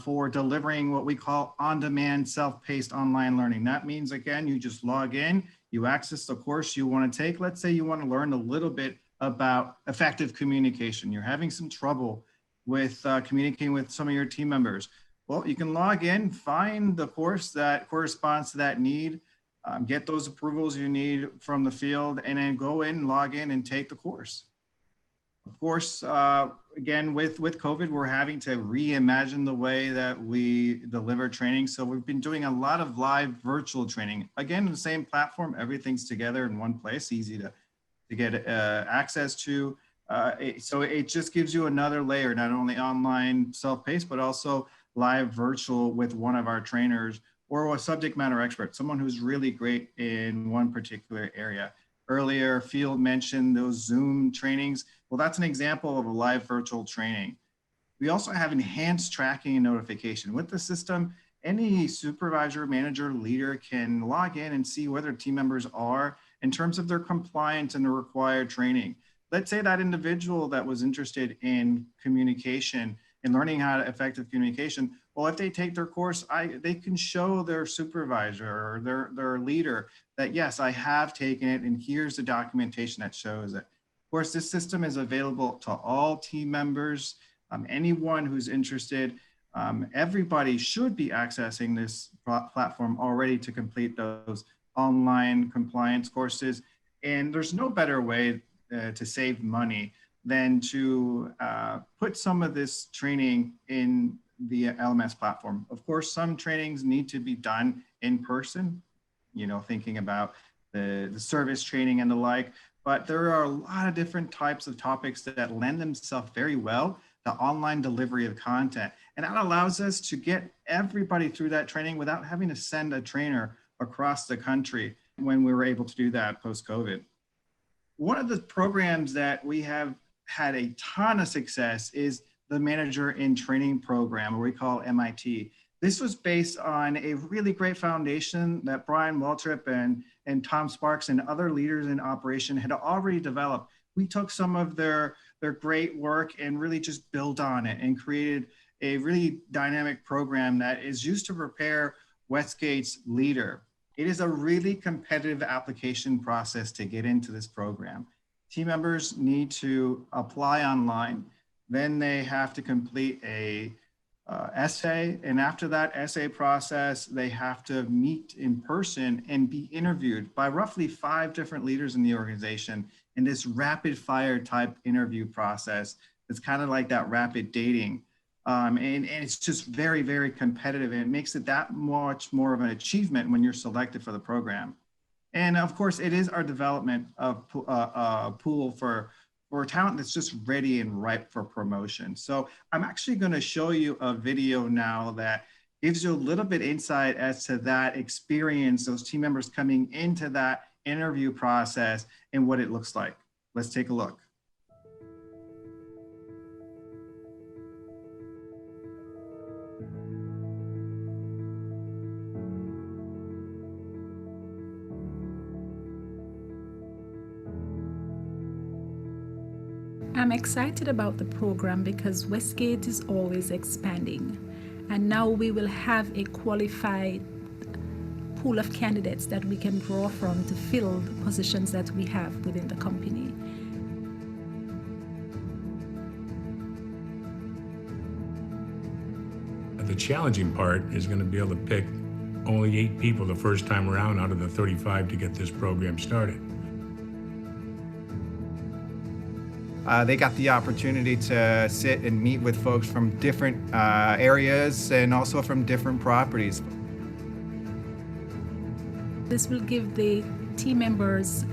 for delivering what we call on-demand, self-paced online learning. That means, again, you just log in, you access the course you want to take. Let's say you want to learn a little bit about effective communication. You're having some trouble with communicating with some of your team members. Well, you can log in, find the course that corresponds to that need, get those approvals you need from the field, and then go in, log in, and take the course. Of course, again, with COVID, we're having to reimagine the way that we deliver training. So we've been doing a lot of live virtual training. Again, the same platform, everything's together in one place, easy to get access to. So it just gives you another layer, not only online self-paced, but also live virtual with one of our trainers or a subject matter expert, someone who's really great in one particular area. Earlier, Field mentioned those Zoom trainings. Well, that's an example of a live virtual training. We also have enhanced tracking and notification. With the system, any supervisor, manager, leader can log in and see where their team members are in terms of their compliance and the required training. Let's say that individual that was interested in communication and learning how to effective communication, well, if they take their course, they can show their supervisor or their leader that, yes, I have taken it, and here's the documentation that shows it. Of course, this system is available to all team members, anyone who's interested. Everybody should be accessing this platform already to complete those online compliance courses. And there's no better way to save money than to put some of this training in the LMS platform. Of course, some trainings need to be done in person, you know, thinking about the service training and the like, but there are a lot of different types of topics that lend themselves very well to online delivery of content. And that allows us to get everybody through that training without having to send a trainer across the country when we were able to do that post-COVID. One of the programs that we have had a ton of success is the Manager in Training program, or we call MIT. This was based on a really great foundation that Brian Waltrip and Tom Sparks and other leaders in operation had already developed. We took some of their great work and really just built on it and created a really dynamic program that is used to prepare Westgate's leader. It is a really competitive application process to get into this program. Team members need to apply online. Then they have to complete a essay, and after that essay process, they have to meet in person and be interviewed by roughly 5 different leaders in the organization in this rapid fire type interview process. It's kind of like that rapid dating. And it's just very, very competitive, and it makes it that much more of an achievement when you're selected for the program. And of course, it is our development of pool for talent that's just ready and ripe for promotion. So I'm actually going to show you a video now that gives you a little bit insight as to that experience, those team members coming into that interview process and what it looks like. Let's take a look. I'm excited about the program because Westgate is always expanding, and now we will have a qualified pool of candidates that we can draw from to fill the positions that we have within the company. The challenging part is going to be able to pick only 8 people the first time around out of the 35 to get this program started. They got the opportunity to sit and meet with folks from different areas and also from different properties. This will give the team members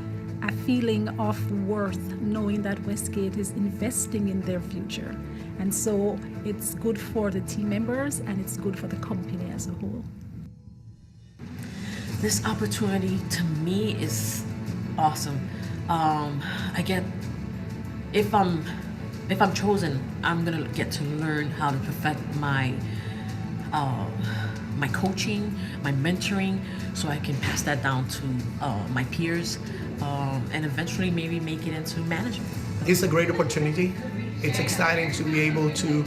a feeling of worth, knowing that Westgate is investing in their future. And so it's good for the team members and it's good for the company as a whole. This opportunity to me is awesome. If I'm chosen, I'm gonna get to learn how to perfect my coaching, my mentoring, so I can pass that down to my peers, and eventually maybe make it into management. It's a great opportunity. It's exciting to be able to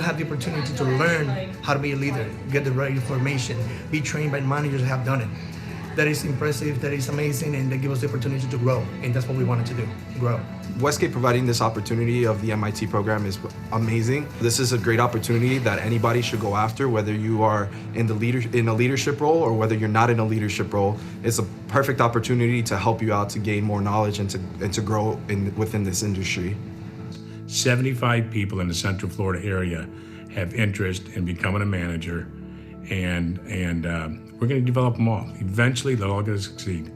have the opportunity to learn how to be a leader, get the right information, be trained by managers who have done it. That is impressive, that is amazing, and they give us the opportunity to grow, and that's what we wanted to do, grow. Westgate providing this opportunity of the MIT program is amazing. This is a great opportunity that anybody should go after, whether you are in a leadership role or whether you're not in a leadership role. It's a perfect opportunity to help you out to gain more knowledge and to grow within this industry. 75 people in the Central Florida area have interest in becoming a manager, and we're going to develop them all. Eventually, they're all going to succeed.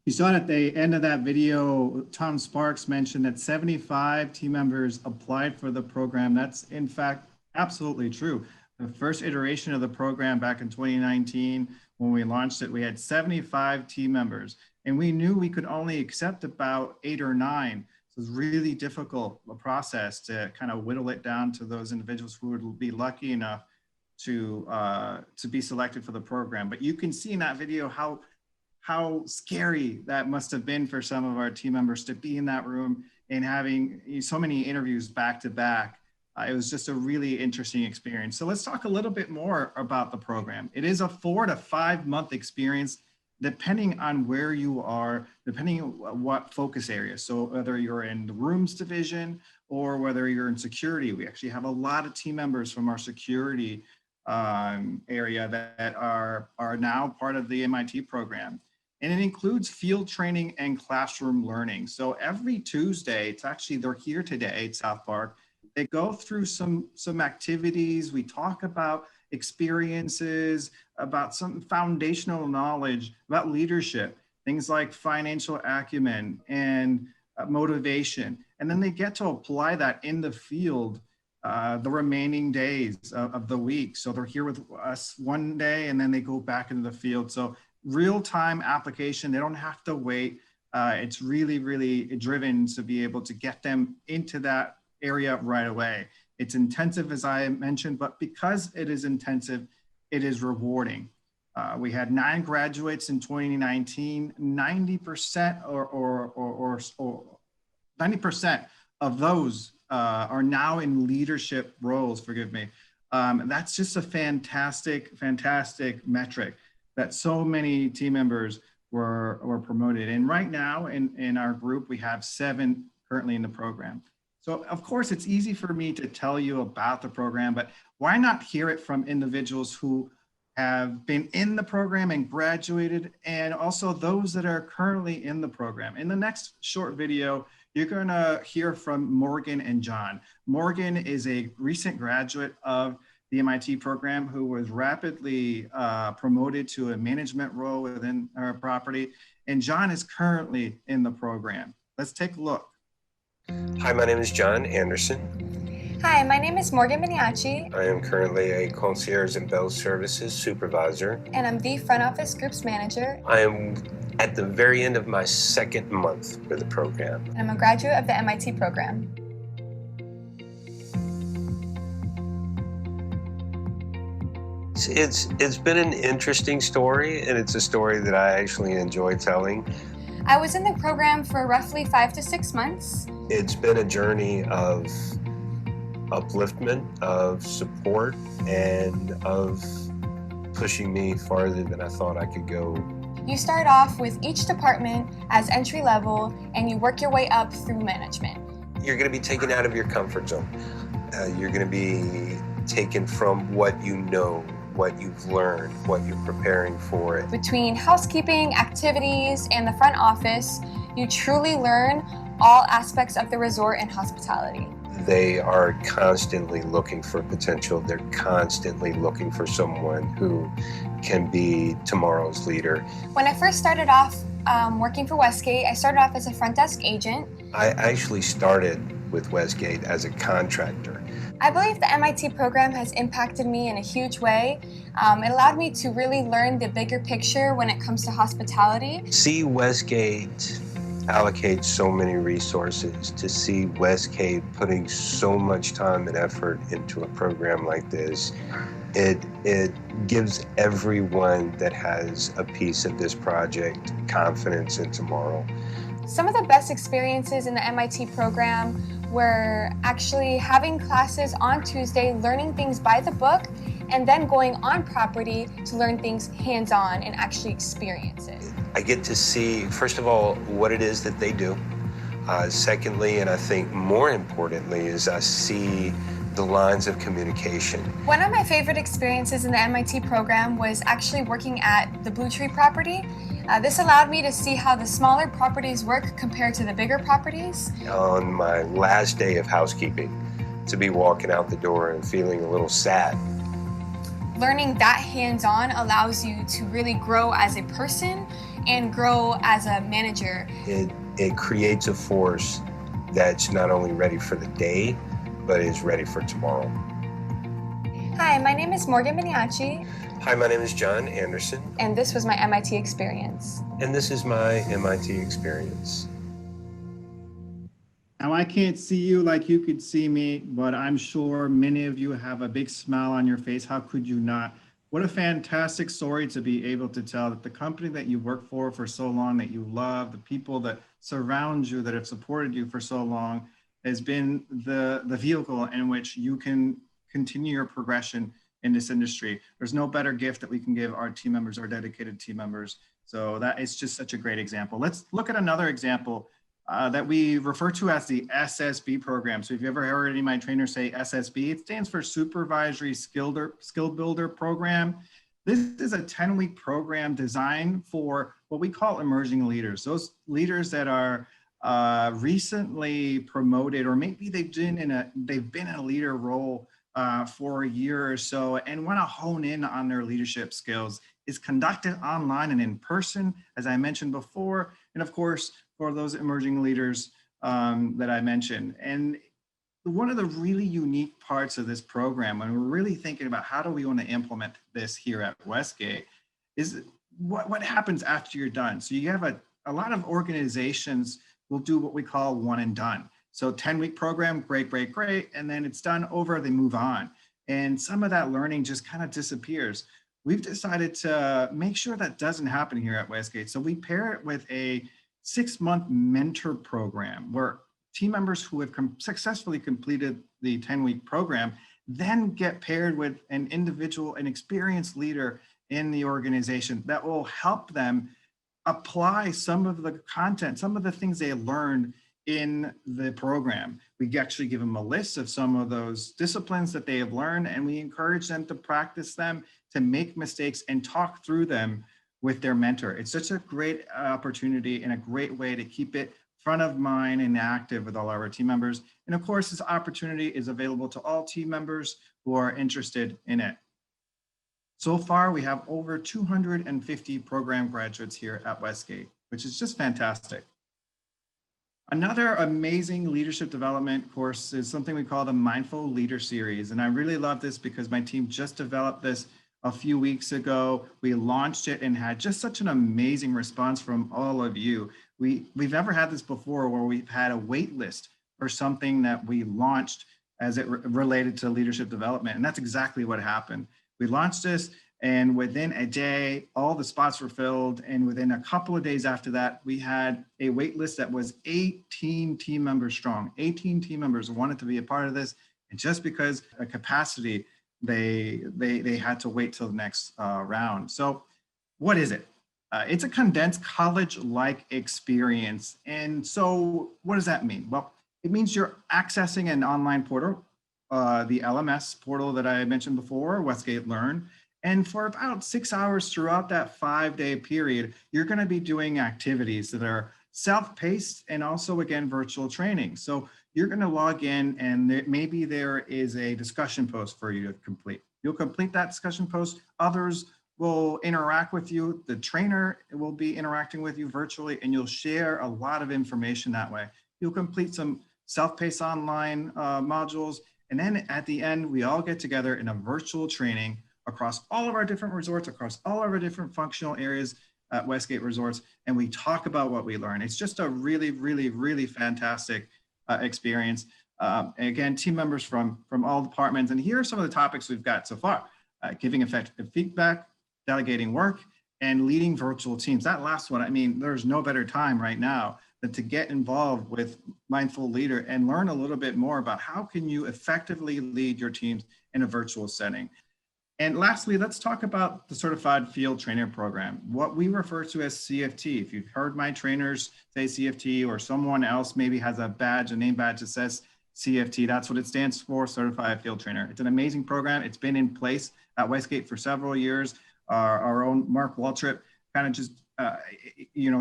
You saw at the end of that video, Tom Sparks mentioned that 75 team members applied for the program. That's in fact absolutely true. The first iteration of the program back in 2019, when we launched it, we had 75 team members, and we knew we could only accept about 8 or 9. So it's really difficult a process to kind of whittle it down to those individuals who would be lucky enough to be selected for the program. But you can see in that video how scary that must have been for some of our team members to be in that room and having so many interviews back to back. It was just a really interesting experience. So let's talk a little bit more about the program. It is a 4 to 5 month experience, depending on where you are, depending on what focus area. So whether you're in the rooms division or whether you're in security, we actually have a lot of team members from our security area that are now part of the MIT program. And it includes field training and classroom learning. So every Tuesday, they're here today at South Park. They go through some activities. We talk about experiences, about some foundational knowledge about leadership, things like financial acumen and motivation. And then they get to apply that in the field the remaining days of the week. So they're here with us one day and then they go back into the field. So real-time application, they don't have to wait. It's really, really driven to be able to get them into that area right away. It's intensive, as I mentioned, but because it is intensive, it is rewarding. We had 9 graduates in 2019, 90% or 90% of those are now in leadership roles, forgive me. That's just a fantastic metric that so many team members were promoted. And right now in our group, we have 7 currently in the program. So of course it's easy for me to tell you about the program, but why not hear it from individuals who have been in the program and graduated, and also those that are currently in the program. In the next short video, you're gonna hear from Morgan and John. Morgan is a recent graduate of the MIT program who was rapidly promoted to a management role within our property. And John is currently in the program. Let's take a look. Hi, my name is John Anderson. Hi, my name is Morgan Beniachi. I am currently a concierge and bell services supervisor. And I'm the front office groups manager. I am at the very end of my 2nd month for the program. And I'm a graduate of the MIT program. It's been an interesting story, and it's a story that I actually enjoy telling. I was in the program for roughly 5 to 6 months. It's been a journey of upliftment, of support, and of pushing me farther than I thought I could go. You start off with each department as entry level, and you work your way up through management. You're going to be taken out of your comfort zone. You're going to be taken from what you know, what you've learned, what you're preparing for it. Between housekeeping, activities, and the front office, you truly learn all aspects of the resort and hospitality. They are constantly looking for potential. They're constantly looking for someone who can be tomorrow's leader. When I first started off working for Westgate, I started off as a front desk agent. I actually started with Westgate as a contractor. I believe the MIT program has impacted me in a huge way. It allowed me to really learn the bigger picture when it comes to hospitality. See Westgate allocate so many resources, to see Westgate putting so much time and effort into a program like this, it gives everyone that has a piece of this project confidence in tomorrow. Some of the best experiences in the MIT program were actually having classes on Tuesday, learning things by the book, and then going on property to learn things hands-on and actually experience it. I get to see, first of all, what it is that they do. Secondly, and I think more importantly, is I see the lines of communication. One of my favorite experiences in the MIT program was actually working at the Blue Tree property. This allowed me to see how the smaller properties work compared to the bigger properties. On my last day of housekeeping, to be walking out the door and feeling a little sad. Learning that hands-on allows you to really grow as a person and grow as a manager. It creates a force that's not only ready for the day, but is ready for tomorrow. Hi, my name is Morgan Miniachi. Hi, my name is John Anderson. And this was my MIT experience. And this is my MIT experience. Now, I can't see you like you could see me, but I'm sure many of you have a big smile on your face. How could you not? What a fantastic story to be able to tell that the company that you work for so long, that you love, the people that surround you, that have supported you for so long, has been the vehicle in which you can continue your progression in this industry. There's no better gift that we can give our team members, our dedicated team members. So that is just such a great example. Let's look at another example that we refer to as the SSB program. So if you ever heard any of my trainers say SSB, it stands for Supervisory Skill Builder Program. This is a 10-week program designed for what we call emerging leaders. Those leaders that are recently promoted, or maybe they've been in a leader role for a year or so and want to hone in on their leadership skills. Is conducted online and in person, as I mentioned before, and of course, for those emerging leaders that I mentioned. And one of the really unique parts of this program, when we're really thinking about how do we want to implement this here at Westgate, is what happens after you're done. So you have a lot of organizations will do what we call one and done. So 10-week program, great, and then it's done over, they move on. And some of that learning just kind of disappears. We've decided to make sure that doesn't happen here at Westgate. So we pair it with a 6-month mentor program where team members who have successfully completed the 10-week program then get paired with an individual, an experienced leader in the organization that will help them apply some of the content, some of the things they learned in the program. We actually give them a list of some of those disciplines that they have learned, and we encourage them to practice them, to make mistakes and talk through them with their mentor. It's such a great opportunity and a great way to keep it front of mind and active with all our team members. And of course, this opportunity is available to all team members who are interested in it. So far, we have over 250 program graduates here at Westgate, which is just fantastic. Another amazing leadership development course is something we call the Mindful Leader Series. And I really love this because my team just developed this a few weeks ago. We launched it and had just such an amazing response from all of you. We've never had this before where we've had a wait list for something that we launched as it related to leadership development. And that's exactly what happened. We launched this, and within a day, all the spots were filled. And within a couple of days after that, we had a wait list that was 18 team members strong. 18 team members wanted to be a part of this. And just because of capacity, they had to wait till the next round. So what is it? It's a condensed college-like experience. And so what does that mean? Well, it means you're accessing an online portal the LMS portal that I mentioned before, Westgate Learn. And for about 6 hours throughout that 5-day period, you're going to be doing activities that are self-paced and also, again, virtual training. So you're going to log in and maybe there is a discussion post for you to complete. You'll complete that discussion post. Others will interact with you. The trainer will be interacting with you virtually, and you'll share a lot of information that way. You'll complete some self-paced online modules. And then at the end, we all get together in a virtual training across all of our different resorts, across all of our different functional areas at Westgate Resorts, and we talk about what we learn. It's just a really, really, really fantastic experience. And again, team members from all departments, and here are some of the topics we've got so far. Giving effective feedback, delegating work, and leading virtual teams. That last one, I mean, there's no better time right now than to get involved with Mindful Leader and learn a little bit more about how can you effectively lead your teams in a virtual setting. And lastly, let's talk about the Certified Field Trainer Program, what we refer to as CFT. If you've heard my trainers say CFT, or someone else maybe has a badge, a name badge that says CFT, that's what it stands for, Certified Field Trainer. It's an amazing program. It's been in place at Westgate for several years. Our own Mark Waltrip kind of just,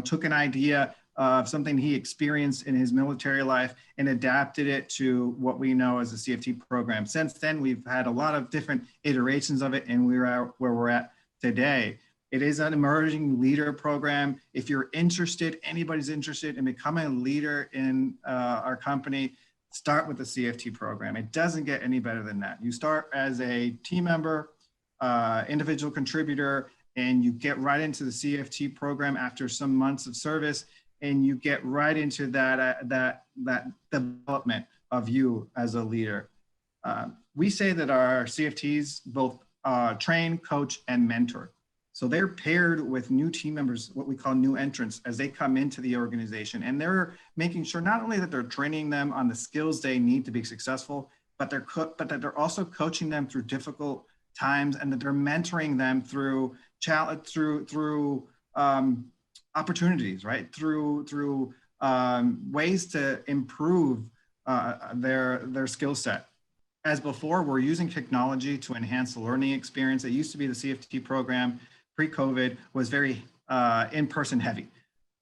took an idea of something he experienced in his military life and adapted it to what we know as the CFT program. Since then, we've had a lot of different iterations of it, and we're at where we're at today. It is an emerging leader program. If you're interested, anybody's interested in becoming a leader in our company, start with the CFT program. It doesn't get any better than that. You start as a team member, individual contributor, and you get right into the CFT program after some months of service, and you get right into that development of you as a leader. We say that our CFTs both train, coach, and mentor. So they're paired with new team members, what we call new entrants, as they come into the organization. And they're making sure not only that they're training them on the skills they need to be successful, but that they're also coaching them through difficult times, and that they're mentoring them through opportunities, right? Through ways to improve their skill set. As before, we're using technology to enhance the learning experience. It used to be the CFT program pre-COVID was very in-person heavy.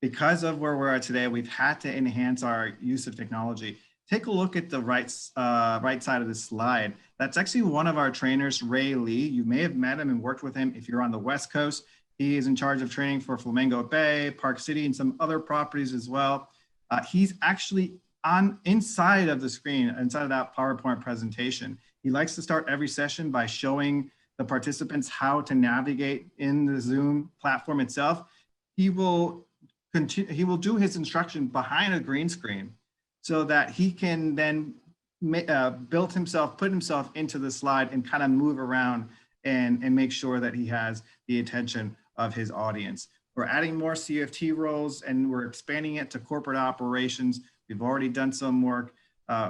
Because of where we're at today, we've had to enhance our use of technology. Take a look at the right side of this slide. That's actually one of our trainers, Ray Lee. You may have met him and worked with him if you're on the West Coast. He is in charge of training for Flamingo Bay, Park City, and some other properties as well. He's actually inside of the screen, inside of that PowerPoint presentation. He likes to start every session by showing the participants how to navigate in the Zoom platform itself. He will do his instruction behind a green screen so that he can then put himself into the slide and kind of move around and make sure that he has the attention of his audience. We're adding more CFT roles, and we're expanding it to corporate operations. We've already done some work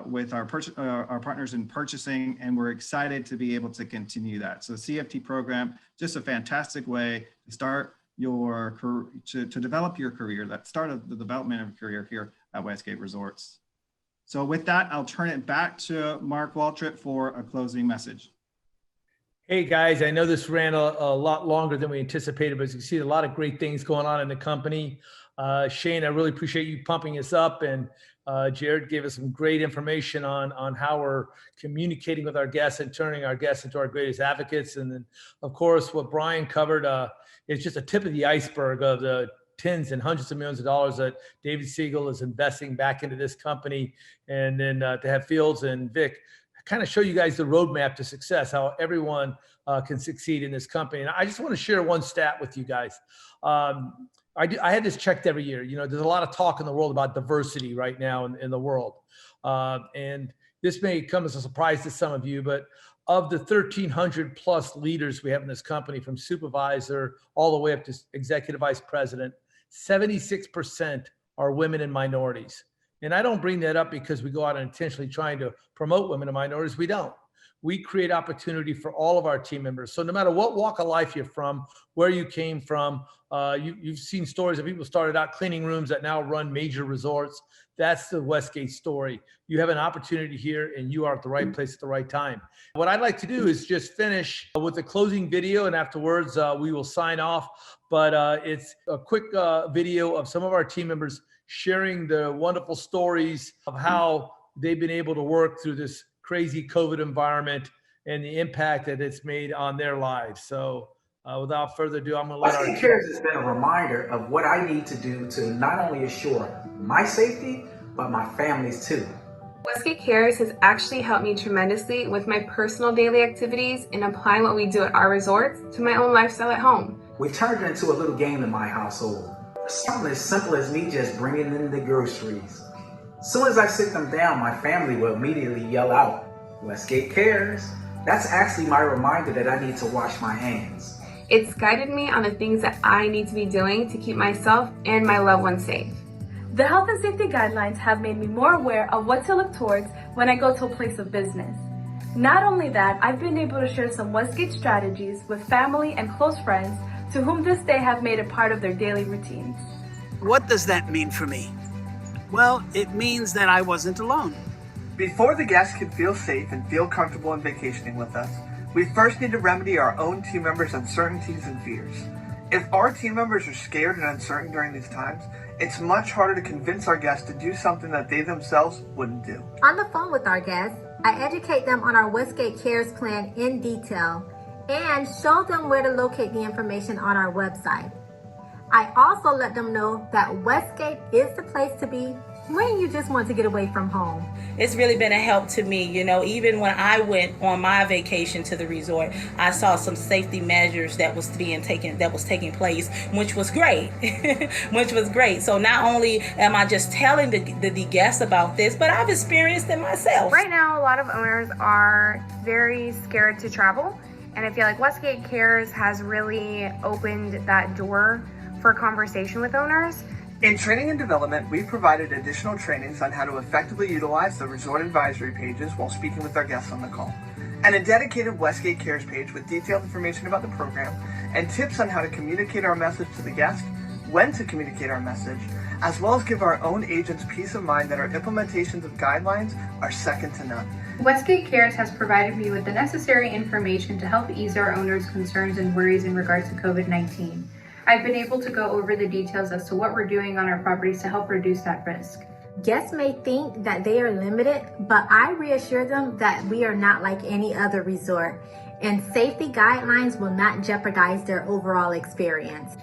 with our partners in purchasing, and we're excited to be able to continue that. So the CFT program, just a fantastic way to start your career, to develop your career, that start of the development of a career here at Westgate Resorts. So with that, I'll turn it back to Mark Waltrip for a closing message. Hey guys, I know this ran a lot longer than we anticipated, but as you see, a lot of great things going on in the company. Shane, I really appreciate you pumping us up, and Jared gave us some great information on how we're communicating with our guests and turning our guests into our greatest advocates. And then, of course, what Brian covered is just a tip of the iceberg of the tens and hundreds of millions of dollars that David Siegel is investing back into this company. And then to have Fields and Vic kind of show you guys the roadmap to success, how everyone can succeed in this company. And I just want to share one stat with you guys. I had this checked every year. You know, there's a lot of talk in the world about diversity right now in the world. And this may come as a surprise to some of you, but of the 1,300 plus leaders we have in this company, from supervisor all the way up to executive vice president, 76% are women and minorities. And I don't bring that up because we go out and intentionally trying to promote women and minorities. We don't. we create opportunity for all of our team members. So no matter what walk of life you're from, where you came from, you've seen stories of people started out cleaning rooms that now run major resorts. That's the Westgate story. You have an opportunity here and you are at the right place at the right time. What I'd like to do is just finish with a closing video, and afterwards we will sign off. But it's a quick video of some of our team members sharing the wonderful stories of how they've been able to work through this crazy COVID environment and the impact that it's made on their lives. So without further ado, I'm going to let Westgate Cares has been a reminder of what I need to do to not only assure my safety, but my family's too. Westgate Cares has actually helped me tremendously with my personal daily activities and applying what we do at our resorts to my own lifestyle at home. We've turned it into a little game in my household. Something as simple as me just bringing in the groceries. As soon as I sit them down, my family will immediately yell out, "Westgate Cares." That's actually my reminder that I need to wash my hands. It's guided me on the things that I need to be doing to keep myself and my loved ones safe. The health and safety guidelines have made me more aware of what to look towards when I go to a place of business. Not only that, I've been able to share some Westgate strategies with family and close friends to whom this day have made a part of their daily routines. What does that mean for me? Well, it means that I wasn't alone. Before the guests can feel safe and feel comfortable in vacationing with us, we first need to remedy our own team members' uncertainties and fears. If our team members are scared and uncertain during these times, it's much harder to convince our guests to do something that they themselves wouldn't do. On the phone with our guests, I educate them on our Westgate Cares plan in detail and show them where to locate the information on our website. I also let them know that Westgate is the place to be when you just want to get away from home. It's really been a help to me, even when I went on my vacation to the resort, I saw some safety measures that was taking place, which was great, So not only am I just telling the guests about this, but I've experienced it myself. Right now, a lot of owners are very scared to travel, and I feel like Westgate Cares has really opened that door for conversation with owners. In training and development, we've provided additional trainings on how to effectively utilize the resort advisory pages while speaking with our guests on the call, and a dedicated Westgate Cares page with detailed information about the program and tips on how to communicate our message to the guest, when to communicate our message, as well as give our own agents peace of mind that our implementations of guidelines are second to none. Westgate Cares has provided me with the necessary information to help ease our owners' concerns and worries in regards to COVID-19. I've been able to go over the details as to what we're doing on our properties to help reduce that risk. Guests may think that they are limited, but I reassure them that we are not like any other resort, and safety guidelines will not jeopardize their overall experience.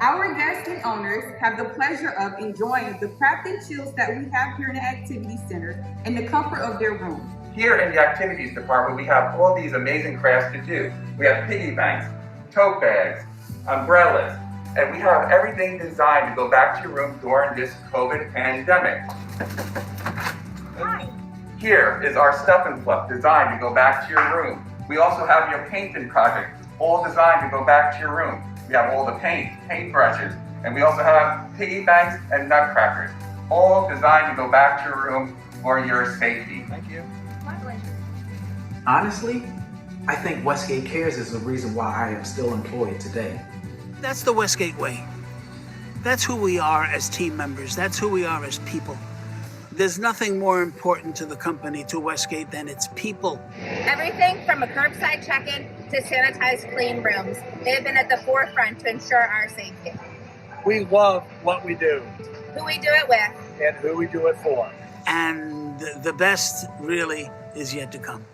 Our guests and owners have the pleasure of enjoying the craft and chills that we have here in the Activity Center in the comfort of their room. Here in the Activities Department, we have all these amazing crafts to do. We have piggy banks, tote bags, umbrellas, and we have everything designed to go back to your room during this COVID pandemic. Here is our stuff and fluff designed to go back to your room. We also have your painting project, all designed to go back to your room. We have all the paint brushes, and we also have piggy banks and nutcrackers, all designed to go back to your room for your safety. Thank you. My pleasure. Honestly, I think Westgate Cares is the reason why I am still employed today. That's the Westgate way. That's who we are as team members. That's who we are as people. There's nothing more important to the company, to Westgate, than its people. Everything from a curbside check-in to sanitized clean rooms. They've been at the forefront to ensure our safety. We love what we do. Who we do it with. And who we do it for. And the best really is yet to come.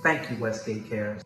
Thank you, Westgate Cares.